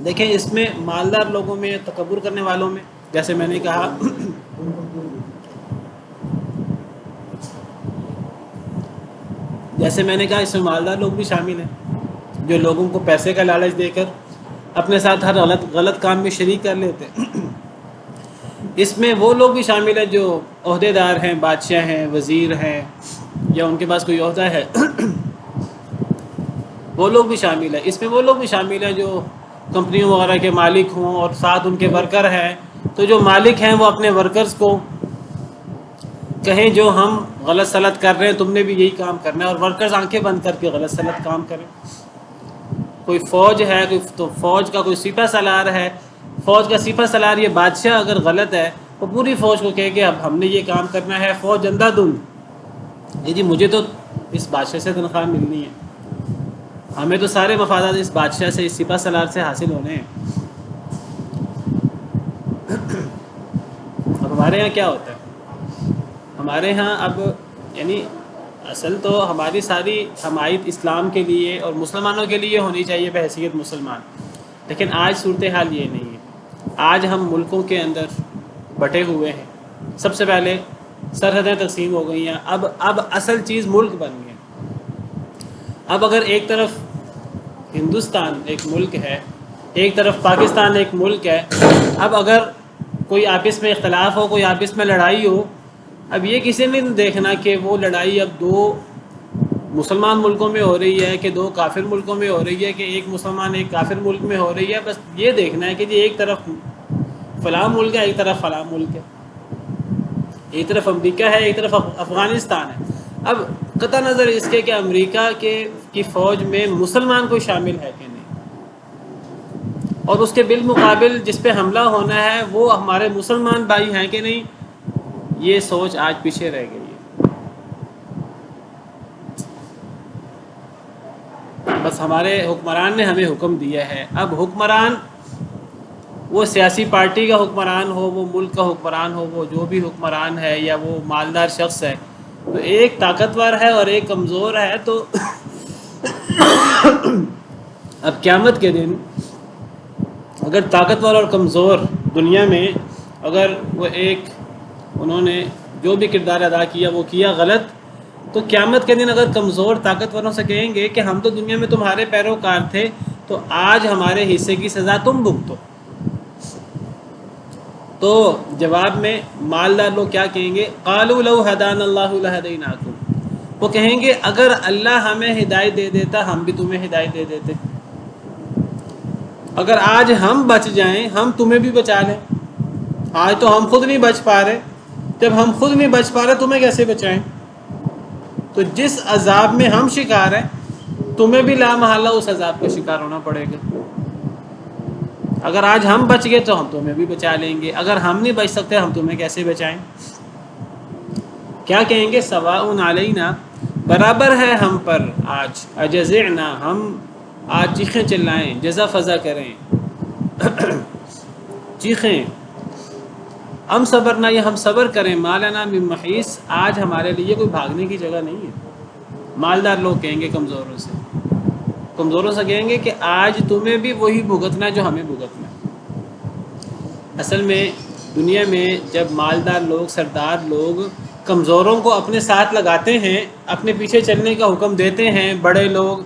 دیکھیں اس میں مالدار لوگوں میں، تکبر کرنے والوں میں، جیسے میں نے کہا اس میں مالدار لوگ بھی شامل ہیں، جو لوگوں کو پیسے کا لالچ دے کر اپنے ساتھ ہر غلط کام میں شریک کر لیتے ہیں۔ اس میں وہ لوگ بھی شامل ہیں جو عہدے دار ہیں، بادشاہ ہیں، وزیر ہیں، یا ان کے پاس کوئی عہدہ ہے، وہ لوگ بھی شامل ہیں۔ اس میں وہ لوگ بھی شامل ہیں جو کمپنیوں وغیرہ کے مالک ہوں اور ساتھ ان کے ورکر ہیں، تو جو مالک ہیں وہ اپنے ورکرز کو کہیں جو ہم غلط سلط کر رہے ہیں تم نے بھی یہی کام کرنا ہے، اور ورکرز آنکھیں بند کر کے غلط سلط کام کریں۔ کوئی فوج ہے تو فوج کا کوئی سپہ سالار ہے، فوج کا سپہ سالار یہ بادشاہ اگر غلط ہے وہ پوری فوج کو کہے کہ اب ہم نے یہ کام کرنا ہے، فوج اندھا دھند، جی مجھے تو اس بادشاہ سے تنخواہ ملنی ہے، ہمیں تو سارے مفادات اس بادشاہ سے، اس سپہ سالار سے حاصل ہونے ہیں۔ اب ہمارے ہاں کیا ہوتا ہے؟ ہمارے ہاں اب یعنی اصل تو ہماری ساری حمایت اسلام کے لیے اور مسلمانوں کے لیے ہونی چاہیے بحیثیت مسلمان، لیکن آج صورتحال یہ نہیں ہے۔ آج ہم ملکوں کے اندر بٹے ہوئے ہیں، سب سے پہلے سرحدیں تقسیم ہو گئی ہیں، اب اصل چیز ملک بن گئے۔ اب اگر ایک طرف ہندوستان ایک ملک ہے، ایک طرف پاکستان ایک ملک ہے، اب اگر کوئی آپس میں اختلاف ہو، کوئی آپس میں لڑائی ہو، اب یہ کسی نے نہیں دیکھنا کہ وہ لڑائی اب دو مسلمان ملکوں میں ہو رہی ہے کہ دو کافر ملکوں میں ہو رہی ہے کہ ایک مسلمان ایک کافر ملک میں ہو رہی ہے، بس یہ دیکھنا ہے کہ جی ایک طرف فلاں ملک ہے، ایک طرف فلاں ملک ہے۔ ایک طرف امریکہ ہے، ایک طرف افغانستان ہے. اب قطع نظر اس کے کہ امریکہ کی فوج میں مسلمان کوئی شامل ہے کہ نہیں، اور اس کے بالمقابل جس پہ حملہ ہونا ہے وہ ہمارے مسلمان بھائی ہیں کہ نہیں، یہ سوچ آج پیچھے رہ گئی ہے. بس ہمارے حکمران نے ہمیں حکم دیا ہے. اب حکمران وہ سیاسی پارٹی کا حکمران ہو، وہ ملک کا حکمران ہو، وہ جو بھی حکمران ہے یا وہ مالدار شخص ہے، تو ایک طاقتور ہے اور ایک کمزور ہے. تو اب قیامت کے دن اگر طاقتور اور کمزور دنیا میں اگر وہ انہوں نے جو بھی کردار ادا کیا وہ کیا غلط، تو قیامت کے دن اگر کمزور طاقتوروں سے کہیں گے کہ ہم تو دنیا میں تمہارے پیروکار تھے، تو آج ہمارے حصے کی سزا تم بھگتو. تو جواب میں مالدار لوگ کیا کہیں گے؟ قالوا لو هدانا اللہ لہدیناکم، وہ کہیں گے اگر اللہ ہمیں ہدایت دے دیتا ہم بھی تمہیں ہدایت دے دیتے. اگر آج ہم بچ جائیں ہم تمہیں بھی بچا لیں. آج تو ہم خود نہیں بچ پا رہے، جب ہم خود نہیں بچ پا رہے تمہیں کیسے بچائیں؟ تو جس عذاب میں ہم شکار ہیں تمہیں بھی لا محالہ اس عذاب کا شکار ہونا پڑے گا. اگر آج ہم بچ گئے تو ہم تمہیں بھی بچا لیں گے، اگر ہم نہیں بچ سکتے ہم تمہیں کیسے بچائیں؟ کیا کہیں گے؟ سواء علینا، برابر ہے ہم پر آج، اجزعنا، ہم آج چیخیں چلائیں، جزا فضا کریں، چیخیں، ہم صبرنا، یا ہم صبر کریں، مالنا من محیص، آج ہمارے لیے کوئی بھاگنے کی جگہ نہیں ہے. مالدار لوگ کہیں گے کمزوروں سے کہیں گے کہ آج تمہیں بھی وہی بھگتنا ہے جو ہمیں بھگتنا ہے. اصل میں دنیا میں جب مالدار لوگ، سردار لوگ کمزوروں کو اپنے ساتھ لگاتے ہیں، اپنے پیچھے چلنے کا حکم دیتے ہیں، بڑے لوگ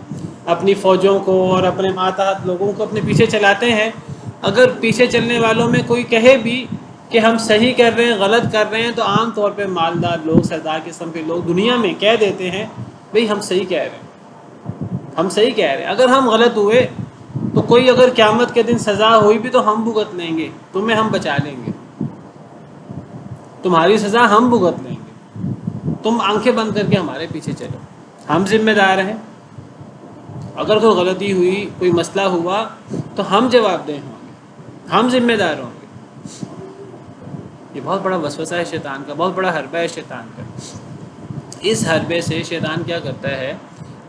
اپنی فوجوں کو اور اپنے ماتحت لوگوں کو اپنے پیچھے چلاتے ہیں، اگر پیچھے چلنے والوں میں کوئی کہے بھی کہ ہم صحیح کر رہے ہیں غلط کر رہے ہیں، تو عام طور پہ مالدار لوگ، سردار قسم کے لوگ دنیا میں کہہ دیتے ہیں بھئی ہم صحیح کہہ رہے ہیں، ہم صحیح کہہ رہے ہیں. اگر ہم غلط ہوئے تو کوئی اگر قیامت کے دن سزا ہوئی بھی تو ہم بھگت لیں گے، تمہیں ہم بچا لیں گے، تمہاری سزا ہم بھگت لیں گے، تم آنکھیں بند کر کے ہمارے پیچھے چلو، ہم ذمہ دار ہیں. اگر کوئی غلطی ہوئی، کوئی مسئلہ ہوا تو ہم جواب دہ ہوں گے، ہم ذمہ دار ہوں گے. یہ بہت بڑا وسوسہ ہے شیطان کا، بہت بڑا حربہ ہے شیطان کا. اس حربے سے شیطان کیا کرتا ہے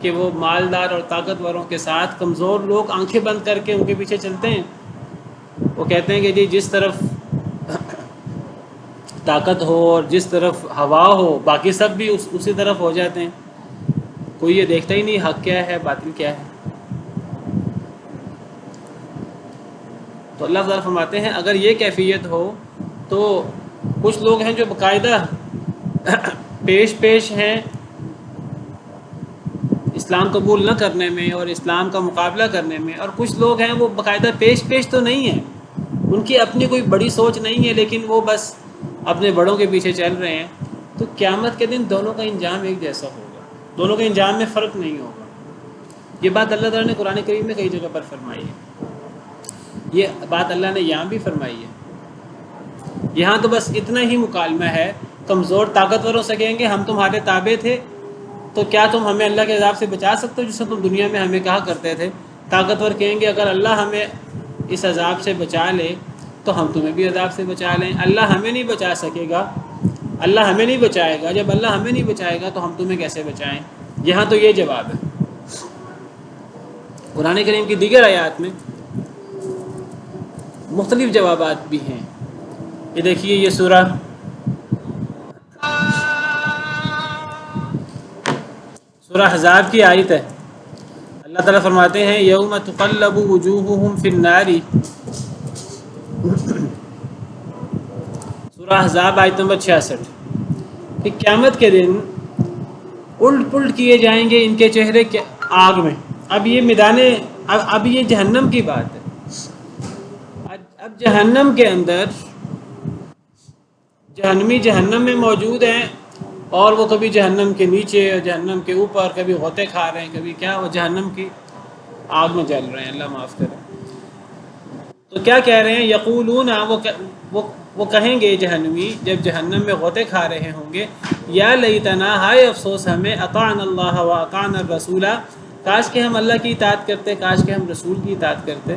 کہ وہ مالدار اور طاقتوروں کے ساتھ کمزور لوگ آنکھیں بند کر کے ان کے پیچھے چلتے ہیں. وہ کہتے ہیں کہ جی جس طرف طاقت ہو اور جس طرف ہوا ہو باقی سب بھی اسی طرف ہو جاتے ہیں، کوئی یہ دیکھتا ہی نہیں حق کیا ہے باطل کیا ہے. تو اللہ تعالیٰ فرماتے ہیں اگر یہ کیفیت ہو تو کچھ لوگ ہیں جو باقاعدہ پیش ہیں اسلام قبول نہ کرنے میں اور اسلام کا مقابلہ کرنے میں، اور کچھ لوگ ہیں وہ باقاعدہ پیش تو نہیں ہیں، ان کی اپنی کوئی بڑی سوچ نہیں ہے لیکن وہ بس اپنے بڑوں کے پیچھے چل رہے ہیں. تو قیامت کے دن دونوں کا انجام ایک جیسا ہوگا، دونوں کے انجام میں فرق نہیں ہوگا. یہ بات اللہ تعالیٰ نے قرآن کریم میں کئی جگہ پر فرمائی ہے، یہ بات اللہ نے یہاں بھی فرمائی ہے. یہاں تو بس اتنا ہی مکالمہ ہے، کمزور طاقتوروں سے کہیں گے ہم تمہارے تابع تھے تو کیا تم ہمیں اللہ کے عذاب سے بچا سکتے ہو جس سے تم دنیا میں ہمیں کہا کرتے تھے. طاقتور کہیں گے اگر اللہ ہمیں اس عذاب سے بچا لے تو ہم تمہیں بھی عذاب سے بچا لیں. اللہ ہمیں نہیں بچا سکے گا، اللہ ہمیں نہیں بچائے گا، جب اللہ ہمیں نہیں بچائے گا تو ہم تمہیں کیسے بچائیں؟ یہاں تو یہ جواب ہے. قرآن کریم کی دیگر آیات میں مختلف جوابات بھی ہیں. یہ دیکھیے، یہ سورہ احزاب کی آیت ہے. اللہ تعالیٰ فرماتے ہیں یوم تقلب وجوہہم فی النار، سورہ احزاب آیت نمبر 66، کہ قیامت کے دن الٹ پلٹ کیے جائیں گے ان کے چہرے کے آگ میں. اب یہ اب یہ جہنم کی بات ہے. اب جہنم کے اندر جہنمی جہنم میں موجود ہیں، اور وہ کبھی جہنم کے نیچے اور جہنم کے اوپر، کبھی غوطے کھا رہے ہیں، کبھی کیا، وہ جہنم کی آگ میں جل رہے ہیں. اللہ معاف کرے. تو کیا کہہ رہے ہیں؟ یقولون، وہ وہ کہیں گے جہنمی جب جہنم میں غوطے کھا رہے ہوں گے، یا لیتنا، ہائے افسوس ہمیں، اطعنا اللہ و اطعنا الرسول، کاش کہ ہم اللہ کی اطاعت کرتے، کاش کہ ہم رسول کی اطاعت کرتے۔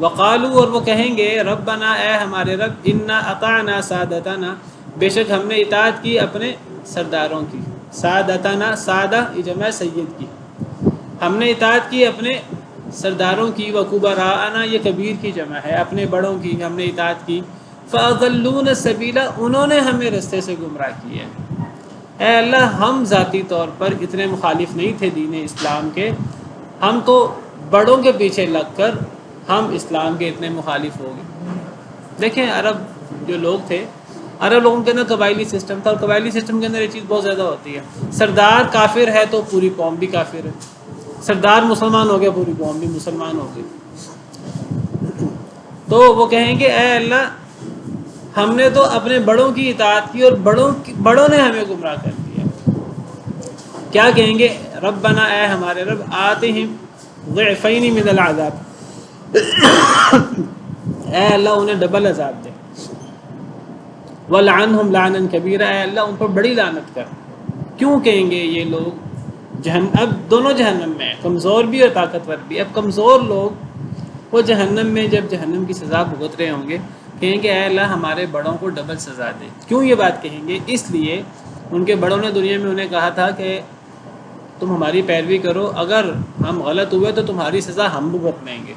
وقالو، اور وہ کہیں گے، ربنا، اے ہمارے رب، انا اطعنا سادتنا، بے شک ہم نے اطاعت کی اپنے سرداروں کی۔ سادتنا، سادہ یہ جمع ہے سید کی، ہم نے اطاعت کی اپنے سرداروں کی، وکبراءنا یہ کبیر کی جمع ہے، اپنے بڑوں کی ہم نے اطاعت کی۔ فاضلون السبیل، انہوں نے ہمیں رستے سے گمراہ کیا۔ اے اللہ، ہم ذاتی طور پر اتنے مخالف نہیں تھے دین اسلام کے، ہم تو بڑوں کے پیچھے لگ کر ہم اسلام کے اتنے مخالف ہو گئے۔ دیکھیں عرب جو لوگ تھے، عرب لوگوں کے اندر قبائلی سسٹم تھا، اور قبائلی سسٹم کے اندر یہ چیز بہت زیادہ ہوتی ہے، سردار کافر ہے تو پوری قوم بھی کافر ہے، سردار مسلمان ہو گیا پوری قوم بھی مسلمان ہو گئی۔ تو وہ کہیں گے اے اللہ، ہم نے تو اپنے بڑوں کی اطاعت کی اور بڑوں نے ہمیں گمراہ کر دیا۔ کیا کہیں گے؟ ربنا، اے ہمارے رب، آتہم ضعفین من العذاب، اے اللہ انہیں ڈبل عذاب دے، وَلْعَنْهُمْ لَعْنًا كَبِيرًا، اے اللہ ان پر بڑی لعنت کر۔ کیوں کہیں گے یہ لوگ؟ اب دونوں جہنم میں ہیں، کمزور بھی اور طاقتور بھی۔ اب کمزور لوگ وہ جہنم میں جب جہنم کی سزا بھگت رہے ہوں گے، کہیں گے اے اللہ ہمارے بڑوں کو ڈبل سزا دے۔ کیوں یہ بات کہیں گے؟ اس لیے ان کے بڑوں نے دنیا میں انہیں کہا تھا کہ تم ہماری پیروی کرو، اگر ہم غلط ہوئے تو تمہاری سزا ہم بھگت لیں گے،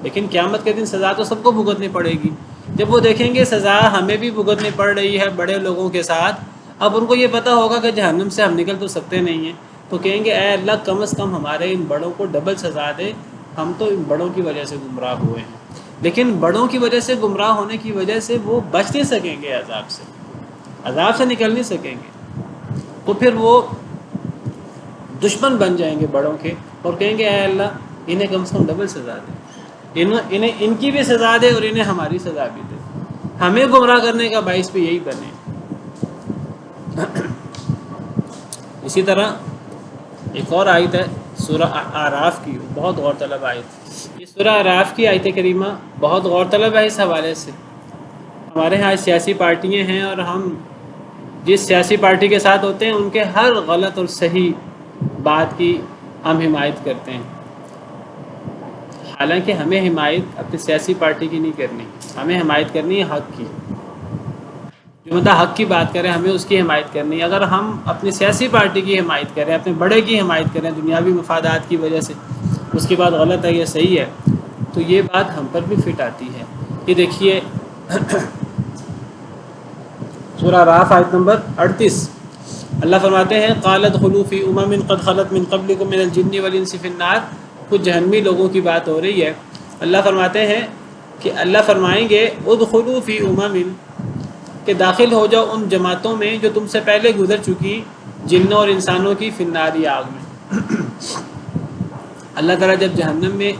لیکن قیامت کے دن سزا تو سب کو بھگتنی پڑے گی۔ جب وہ دیکھیں گے سزا ہمیں بھی بھگتنی پڑ رہی ہے بڑے لوگوں کے ساتھ، اب ان کو یہ پتہ ہوگا کہ جہنم سے ہم نکل تو سکتے نہیں ہیں، تو کہیں گے اے اللہ کم از کم ہمارے ان بڑوں کو ڈبل سزا دے، ہم تو ان بڑوں کی وجہ سے گمراہ ہوئے ہیں۔ لیکن بڑوں کی وجہ سے گمراہ ہونے کی وجہ سے وہ بچ نہیں سکیں گے، عذاب سے نکل نہیں سکیں گے، تو پھر وہ دشمن بن جائیں گے بڑوں کے، اور کہیں گے اے اللہ انہیں کم سے کم ڈبل سزا دے، انہیں ان کی بھی سزا دے اور انہیں ہماری سزا بھی دے، ہمیں گمراہ کرنے کا باعث بھی یہی بنے۔ اسی طرح ایک اور آیت ہے سورہ اعراف کی، بہت غور طلب آیت۔ یہ سورہ اعراف کی آیت کریمہ بہت غور طلب ہے اس حوالے سے۔ ہمارے ہاں سیاسی پارٹیاں ہیں، اور ہم جس سیاسی پارٹی کے ساتھ ہوتے ہیں ان کے ہر غلط اور صحیح بات کی ہم حمایت کرتے ہیں، حالانکہ ہمیں حمایت اپنی سیاسی پارٹی کی نہیں کرنی، ہمیں حمایت کرنی ہے حق کی۔ جو مطلب حق کی بات کریں ہمیں اس کی حمایت کرنی ہے۔ اگر ہم اپنی سیاسی پارٹی کی حمایت کریں، اپنے بڑے کی حمایت کریں دنیاوی مفادات کی وجہ سے، اس کی بات غلط ہے یا صحیح ہے، تو یہ بات ہم پر بھی فٹ آتی ہے۔ یہ دیکھیے سورہ اعراف آیت نمبر 38، اللہ فرماتے ہیں قالت خلوا فی امم قد خلت من قبلکم من الجن والانس فی النار، کچھ جہنمی لوگوں کی بات ہو رہی ہے۔ اللہ فرماتے ہیں کہ اللہ فرمائیں گے ادخلوا فی امم، کہ داخل ہو جاؤ ان جماعتوں میں جو تم سے پہلے گزر چکی، جنوں اور انسانوں کی، فی النار آگ میں۔ اللہ تعالیٰ جب جہنم میں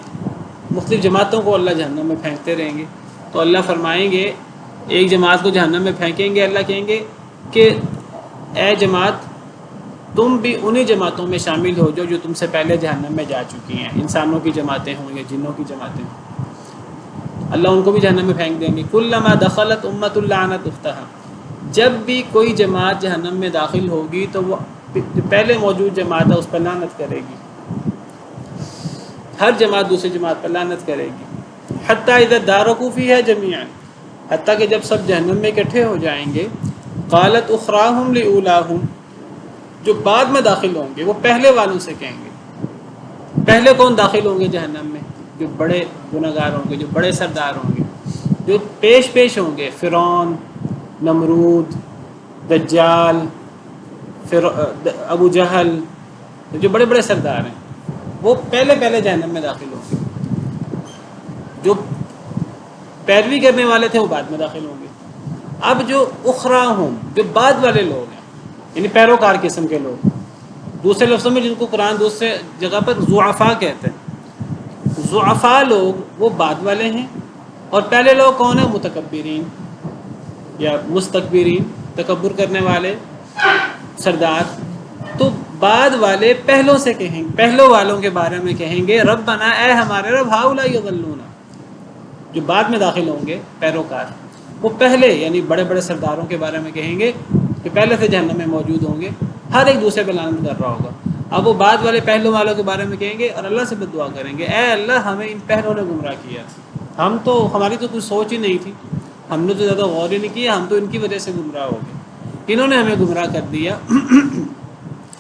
مختلف جماعتوں کو اللہ جہنم میں پھینکتے رہیں گے، تو اللہ فرمائیں گے ایک جماعت کو جہنم میں پھینکیں گے، اللہ کہیں گے کہ اے جماعت تم بھی انہی جماعتوں میں شامل ہو جو تم سے پہلے جہنم میں جا چکی ہیں، انسانوں کی جماعتیں ہوں یا جنوں کی جماعتیں ہوں، اللہ ان کو بھی جہنم میں پھینک دیں گے۔ کلما دخلت امۃ لعنت اختہا، جب بھی کوئی جماعت جہنم میں داخل ہوگی تو وہ پہلے موجود جماعت ہے اس پر لعنت کرے گی، ہر جماعت دوسری جماعت پر لعنت کرے گی۔ حتیٰ اذا ادارکوا فیہا جمیعا، حتیٰ کہ جب سب جہنم میں اکٹھے ہو جائیں گے، قالت اخراہم لاولاہم، جو بعد میں داخل ہوں گے وہ پہلے والوں سے کہیں گے، پہلے کون داخل ہوں گے جہنم میں؟ جو بڑے گنہگار ہوں گے، جو بڑے سردار ہوں گے، جو پیش ہوں گے، فرعون، نمرود، دجال، ابو جہل، جو بڑے بڑے سردار ہیں وہ پہلے جہنم میں داخل ہوں گے، جو پیروی کرنے والے تھے وہ بعد میں داخل ہوں گے۔ اب جو اخرا ہوں، جو بعد والے لوگ ہیں، یعنی پیروکار قسم کے لوگ، دوسرے لفظوں میں جن کو قرآن دوسرے جگہ پر ضعفاء کہتے ہیں، ضعفاء لوگ وہ بعد والے ہیں، اور پہلے لوگ کون ہیں؟ متکبرین یا مستکبرین، تکبر کرنے والے سردار۔ تو بعد والے پہلوں سے کہیں گے، پہلوں والوں کے بارے میں کہیں گے ربنا، اے ہمارے رب، ہؤلاء یضلون، جو بعد میں داخل ہوں گے پیروکار، وہ پہلے یعنی بڑے بڑے سرداروں کے بارے میں کہیں گے کہ پہلے سے جہنم میں موجود ہوں گے، ہر ایک دوسرے پہ لعنت کر رہا ہوگا۔ اب وہ بعد والے پہلوں والوں کے بارے میں کہیں گے اور اللہ سے بد دعا کریں گے، اے اللہ ہمیں ان پہلوں نے گمراہ کیا، ہماری تو کچھ سوچ ہی نہیں تھی، ہم نے تو زیادہ غور ہی نہیں کیا، ہم تو ان کی وجہ سے گمراہ ہو گئے، انہوں نے ہمیں گمراہ کر دیا۔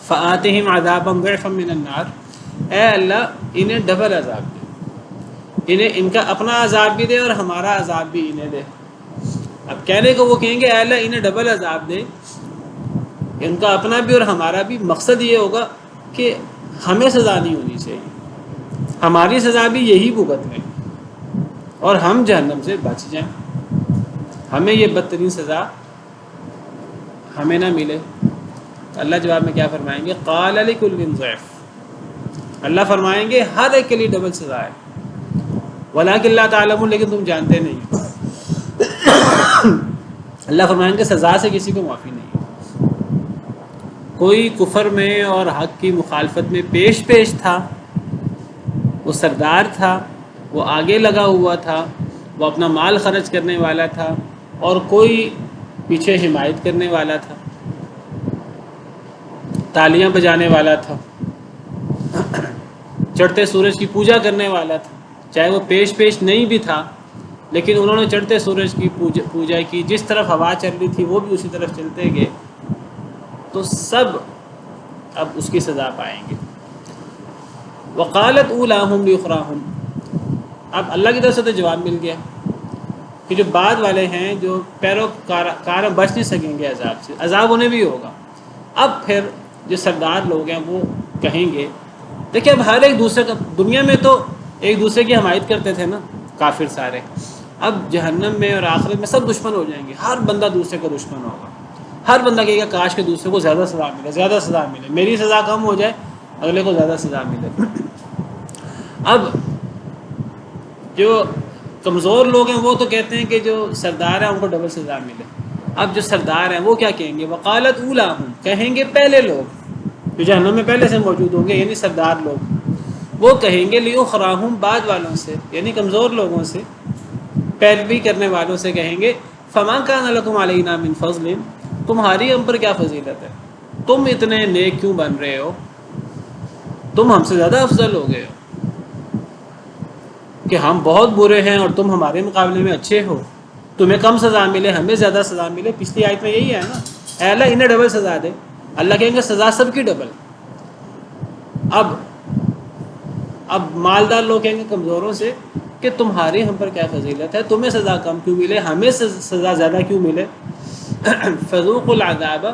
فآتہم عذابا ضعفا من النار، اے اللہ انہیں ڈبل عذاب دے، انہیں ان کا اپنا عذاب بھی دے اور ہمارا عذاب بھی انہیں دے۔ اب کہنے کو وہ کہیں گے اے اللہ انہیں ڈبل عذاب دے، ان کا اپنا بھی اور ہمارا بھی، مقصد یہ ہوگا کہ ہمیں سزا نہیں ہونی چاہیے، ہماری سزا بھی یہی بھگت میں اور ہم جہنم سے بچ جائیں، ہمیں یہ بدترین سزا ہمیں نہ ملے۔ اللہ جواب میں کیا فرمائیں گے؟ قال لکل ضعف، اللہ فرمائیں گے ہر ایک کے لیے ڈبل سزا ہے، ولکن لا تعلمون، لیکن تم جانتے نہیں ہو۔ اللہ فرمائیں گے سزا سے کسی کو معافی نہیں۔ کوئی کفر میں اور حق کی مخالفت میں پیش تھا، وہ سردار تھا، وہ آگے لگا ہوا تھا، وہ اپنا مال خرچ کرنے والا تھا، اور کوئی پیچھے حمایت کرنے والا تھا، تالیاں بجانے والا تھا، چڑھتے سورج کی پوجا کرنے والا تھا، چاہے وہ پیش نہیں بھی تھا، لیکن انہوں نے چڑھتے سورج کی پوجا کی، جس طرف ہوا چل رہی تھی وہ بھی اسی طرف چلتے گئے، تو سب اب اس کی سزا پائیں گے۔ وقالت اولاہم لاخراہم، اب اللہ کی طرف سے تو جواب مل گیا کہ جو بعد والے ہیں جو پیروکار بچ نہیں سکیں گے عذاب سے، عذاب انہیں بھی ہوگا۔ اب پھر جو سردار لوگ ہیں وہ کہیں گے، دیکھیں اب ہر ایک دوسرے کا، دنیا میں تو ایک دوسرے کی حمایت کرتے تھے نا کافر سارے، اب جہنم میں اور آخرت میں سب دشمن ہو جائیں گے، ہر بندہ دوسرے کا دشمن ہوگا، ہر بندہ کہے گا کاش کہ دوسرے کو زیادہ سزا ملے، میری سزا کم ہو جائے، اگلے کو زیادہ سزا ملے۔ اب جو کمزور لوگ ہیں وہ تو کہتے ہیں کہ جو سردار ہیں ان کو ڈبل سزا ملے۔ اب جو سردار ہیں وہ کیا کہیں گے؟ وقالت اولاہم، کہیں گے پہلے لوگ جو جہنم میں پہلے سے موجود ہوں گے، یعنی سردار لوگ، وہ کہیں گے لیخراہم، بعد والوں سے یعنی کمزور لوگوں سے، پیروی کرنے والوں سے کہیں گے فما کان لکم علینا من فضل، تمہاری ہم پر کیا فضیلت ہے، تم اتنے نیک کیوں بن رہے ہو، تم ہم سے زیادہ افضل ہو گئے ہو کہ ہم بہت برے ہیں اور تم ہمارے مقابلے میں اچھے ہو، تمہیں کم سزا ملے ہمیں زیادہ سزا ملے۔ پچھلی آیت میں یہی ہے نا، اے اللہ انہیں ڈبل سزا دے، اللہ کہیں گے سزا سب کی ڈبل۔ اب مالدار لوگ کہیں گے کمزوروں سے کہ تمہاری ہم پر کیا فضیلت ہے، تمہیں سزا کم کیوں ملے، ہمیں سزا زیادہ کیوں ملے۔ فذوقوا العذاب،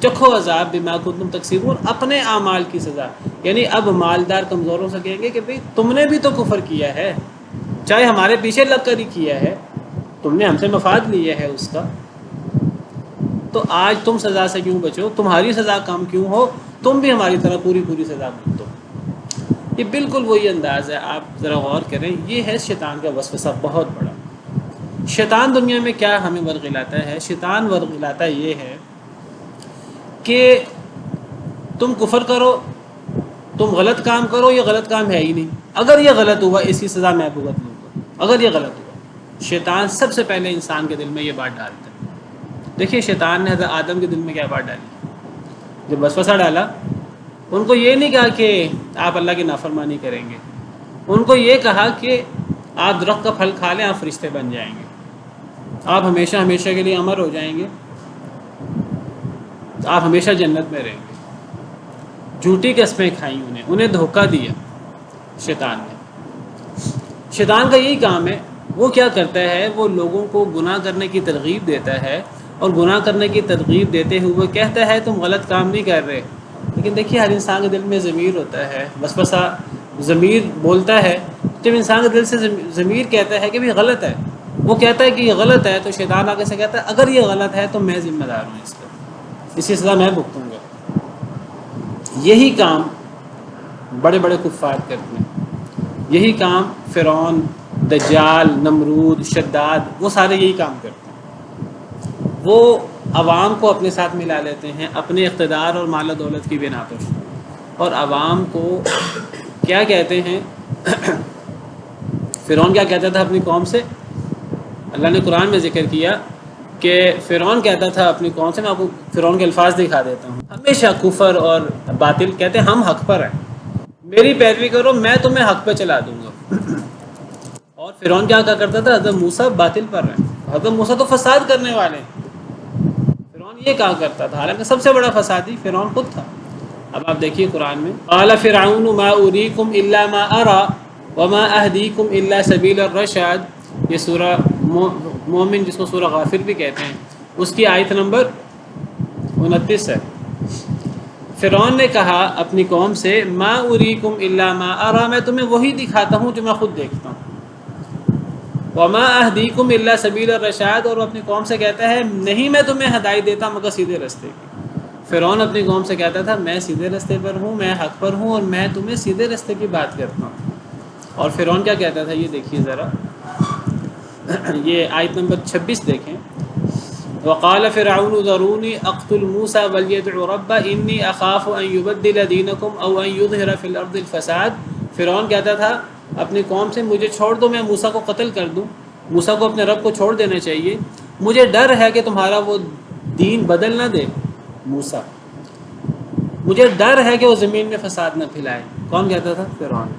چکھو عذاب بما کنتم تکسبون، اپنے اعمال کی سزا۔ یعنی اب مالدار کمزوروں سے کہیں گے کہ بھئی تم نے بھی تو کفر کیا ہے، چاہے ہمارے پیچھے لگ کر ہی کیا ہے، تم نے ہم سے مفاد لیا ہے اس کا، تو آج تم سزا سے کیوں بچو، تمہاری سزا کم کیوں ہو، تم بھی ہماری طرح پوری سزا بھگتو۔ یہ بالکل وہی انداز ہے، آپ ذرا غور کریں، یہ ہے شیطان کا وسوسہ بہت بڑا۔ شیطان دنیا میں کیا ہمیں ورغلاتا ہے؟ شیطان ورغلاتا یہ ہے کہ تم کفر کرو، تم غلط کام کرو، یہ غلط کام ہے ہی نہیں، اگر یہ غلط ہوا اس کی سزا میں بھگت لوں گا، اگر یہ غلط ہوا۔ شیطان سب سے پہلے انسان کے دل میں یہ بات ڈالتا ہے۔ دیکھیے شیطان نے حضرت آدم کے دل میں کیا بات ڈالی، جب وسوسہ ڈالا، ان کو یہ نہیں کہا کہ آپ اللہ کی نافرمانی کریں گے، ان کو یہ کہا کہ آپ درخت کا پھل کھا لیں، آپ فرشتے بن جائیں گے، آپ ہمیشہ کے لیے امر ہو جائیں گے، آپ ہمیشہ جنت میں رہیں گے۔ جھوٹی قسمیں کھائیں، انہیں دھوکہ دیا شیطان نے۔ شیطان کا یہی کام ہے، وہ کیا کرتا ہے، وہ لوگوں کو گناہ کرنے کی ترغیب دیتا ہے، اور گناہ کرنے کی ترغیب دیتے ہوئے کہتا ہے تم غلط کام نہیں کر رہے، لیکن دیکھیے ہر انسان کے دل میں ضمیر ہوتا ہے، وسوسہ ضمیر بولتا ہے، جب انسان کے دل سے ضمیر کہتا ہے کہ بھی غلط ہے، وہ کہتا ہے کہ یہ غلط ہے، تو شیطان آگے سے کہتا ہے اگر یہ غلط ہے تو میں ذمہ دار ہوں اس کا، اسی سزا میں بھگتوں گا۔ یہی کام بڑے بڑے کفار کرتے ہیں، یہی کام فرعون، دجال، نمرود، شداد، وہ سارے یہی کام کرتے ہیں۔ وہ عوام کو اپنے ساتھ ملا لیتے ہیں اپنے اقتدار اور مال و دولت کی بنا پر، اور عوام کو کیا کہتے ہیں، فرعون کیا کہتا تھا اپنی قوم سے اللہ نے قرآن میں ذکر کیا کہ فرعون کہتا تھا اپنی قوم سے، میں آپ کو فرعون کے الفاظ دکھا دیتا ہوں، ہمیشہ کفر اور باطل کہتے ہیں ہم حق پر ہیں، میری پیروی کرو میں تمہیں حق پہ چلا دوں گا۔ اور فرعون کیا کرتا تھا؟ حضرت موسیٰ باطل پر ہیں، حضرت موسیٰ تو فساد کرنے والے ہیں، فرعون یہ کہا کرتا تھا، حالانکہ سب سے بڑا فسادی فرعون خود تھا۔ اب آپ دیکھیے قرآن میں قال فرعون ما اریکم الا ما ارى وما اهدیکم الا سبیل الرشاد، یہ سورہ مومن جس کو سورہ غافر بھی کہتے ہیں، اس کی آیت نمبر 29 ہے۔ فرعون نے کہا اپنی قوم سے ما اریکم الا ما ارى، میں تمہیں وہی دکھاتا ہوں جو میں خود دیکھتا ہوں، وما اهدیکم الا سبیل الرشاد، اور وہ اپنی قوم سے کہتا ہے نہیں میں تمہیں ہدایت دیتا مگر سیدھے راستے کی۔ فرعون اپنی قوم سے کہتا تھا میں سیدھے راستے پر ہوں، میں حق پر ہوں، اور میں تمہیں سیدھے راستے کی بات کرتا ہوں۔ اور فرعون کیا کہتا تھا یہ دیکھیے ذرا، یہ آیت نمبر 26 دیکھیں۔ وقال فرعون ذروني اقتل موسى وليدع ربه اني اخاف ان يبدل دينكم او ان يظهر في الارض الفساد، فرعون کہتا تھا اپنی قوم سے مجھے چھوڑ دو، میں موسیٰ کو قتل کر دوں، موسیٰ کو اپنے رب کو چھوڑ دینا چاہیے، مجھے ڈر ہے کہ تمہارا وہ دین بدل نہ دے موسیٰ، مجھے ڈر ہے کہ وہ زمین میں فساد نہ پھیلائے۔ کون کہتا تھا؟ فرعون۔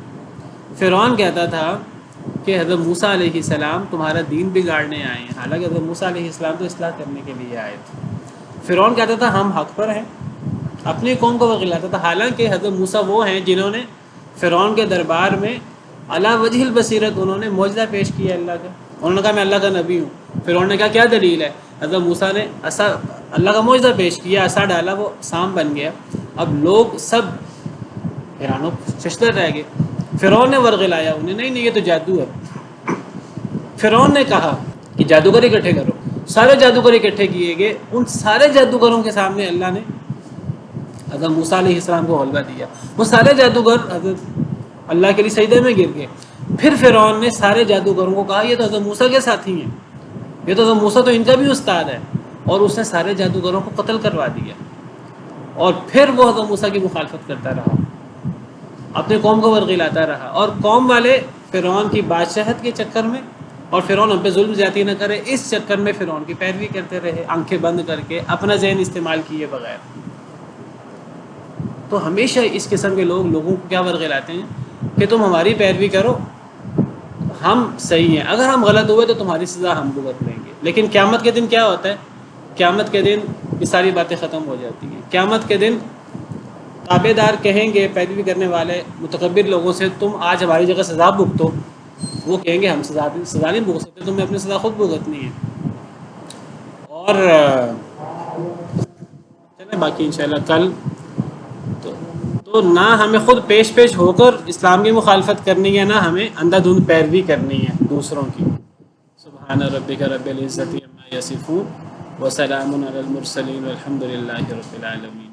فرعون کہتا تھا کہ حضرت موسیٰ علیہ السلام تمہارا دین بگاڑنے آئے ہیں، حالانکہ حضرت موسیٰ علیہ السلام تو اصلاح کرنے کے لیے آئے تھے۔ فرعون کہتا تھا ہم حق پر ہیں، اپنی قوم کو وغلاتا تھا، حالانکہ حضرت موسیٰ وہ ہیں جنہوں نے فرعون کے دربار میں علی وجہ البصیرت انہوں نے معجزہ پیش کیا اللہ کا، انہوں نے کہا میں اللہ کا نبی ہوں۔ فرعون نے کہا کیا دلیل ہے؟ حضرت موسیٰ نے عصا اللہ کا معجزہ پیش کیا، عصا ڈالا وہ سام بن گیا، اب لوگ سب حیران و ششدر رہ گئے۔ فرعون نے ورغلایا انہیں، نہیں یہ تو جادو ہے۔ فرعون نے کہا کہ جادوگر اکٹھے کرو، سارے جادوگر اکٹھے کیے گئے، ان سارے جادوگروں کے سامنے اللہ نے حضرت موسیٰ علیہ السلام کو غلبہ دیا، وہ سارے جادوگر حضرت اللہ کے لیے سجدے میں گر گئے۔ پھر فرعون نے سارے جادوگروں کو کہا یہ تو حضرت موسیٰ کے ساتھی ہیں، یہ تو حضرت موسیٰ تو ان کا بھی استاد ہے، اور اس نے سارے جادوگروں کو قتل کروا دیا، اور پھر وہ حضرت موسیٰ کی مخالفت کرتا رہا، اپنے قوم کو ورغلاتا رہا، اور قوم والے فرعون کی بادشاہت کے چکر میں، اور فرعون ہم پہ ظلم زیادتی نہ کرے اس چکر میں فرعون کی پیروی کرتے رہے، آنکھیں بند کر کے اپنا ذہن استعمال کیے بغیر۔ تو ہمیشہ اس قسم کے لوگ لوگوں کو کیا ورغلاتے ہیں کہ تم ہماری پیروی کرو، ہم صحیح ہیں، اگر ہم غلط ہوئے تو تمہاری سزا ہم بھگت لیں گے۔ لیکن قیامت کے دن کیا ہوتا ہے؟ قیامت کے دن یہ ساری باتیں ختم ہو جاتی ہیں۔ قیامت کے دن تابع دار کہیں گے پیروی کرنے والے متکبر لوگوں سے تم آج ہماری جگہ سزا بھگتو، وہ کہیں گے ہم سزا نہیں بھگت سکتے، تمہیں اپنی سزا خود بھگتنی ہے۔ اور چلیں باقی انشاءاللہ کل تو نہ ہمیں خود پیش ہو کر اسلام کی مخالفت کرنی ہے، نہ ہمیں اندھا دھند پیروی کرنی ہے دوسروں کی۔ سبحان ربک رب العزت عما یصفون وسلام علی المرسلین والحمد للہ رب العالمین۔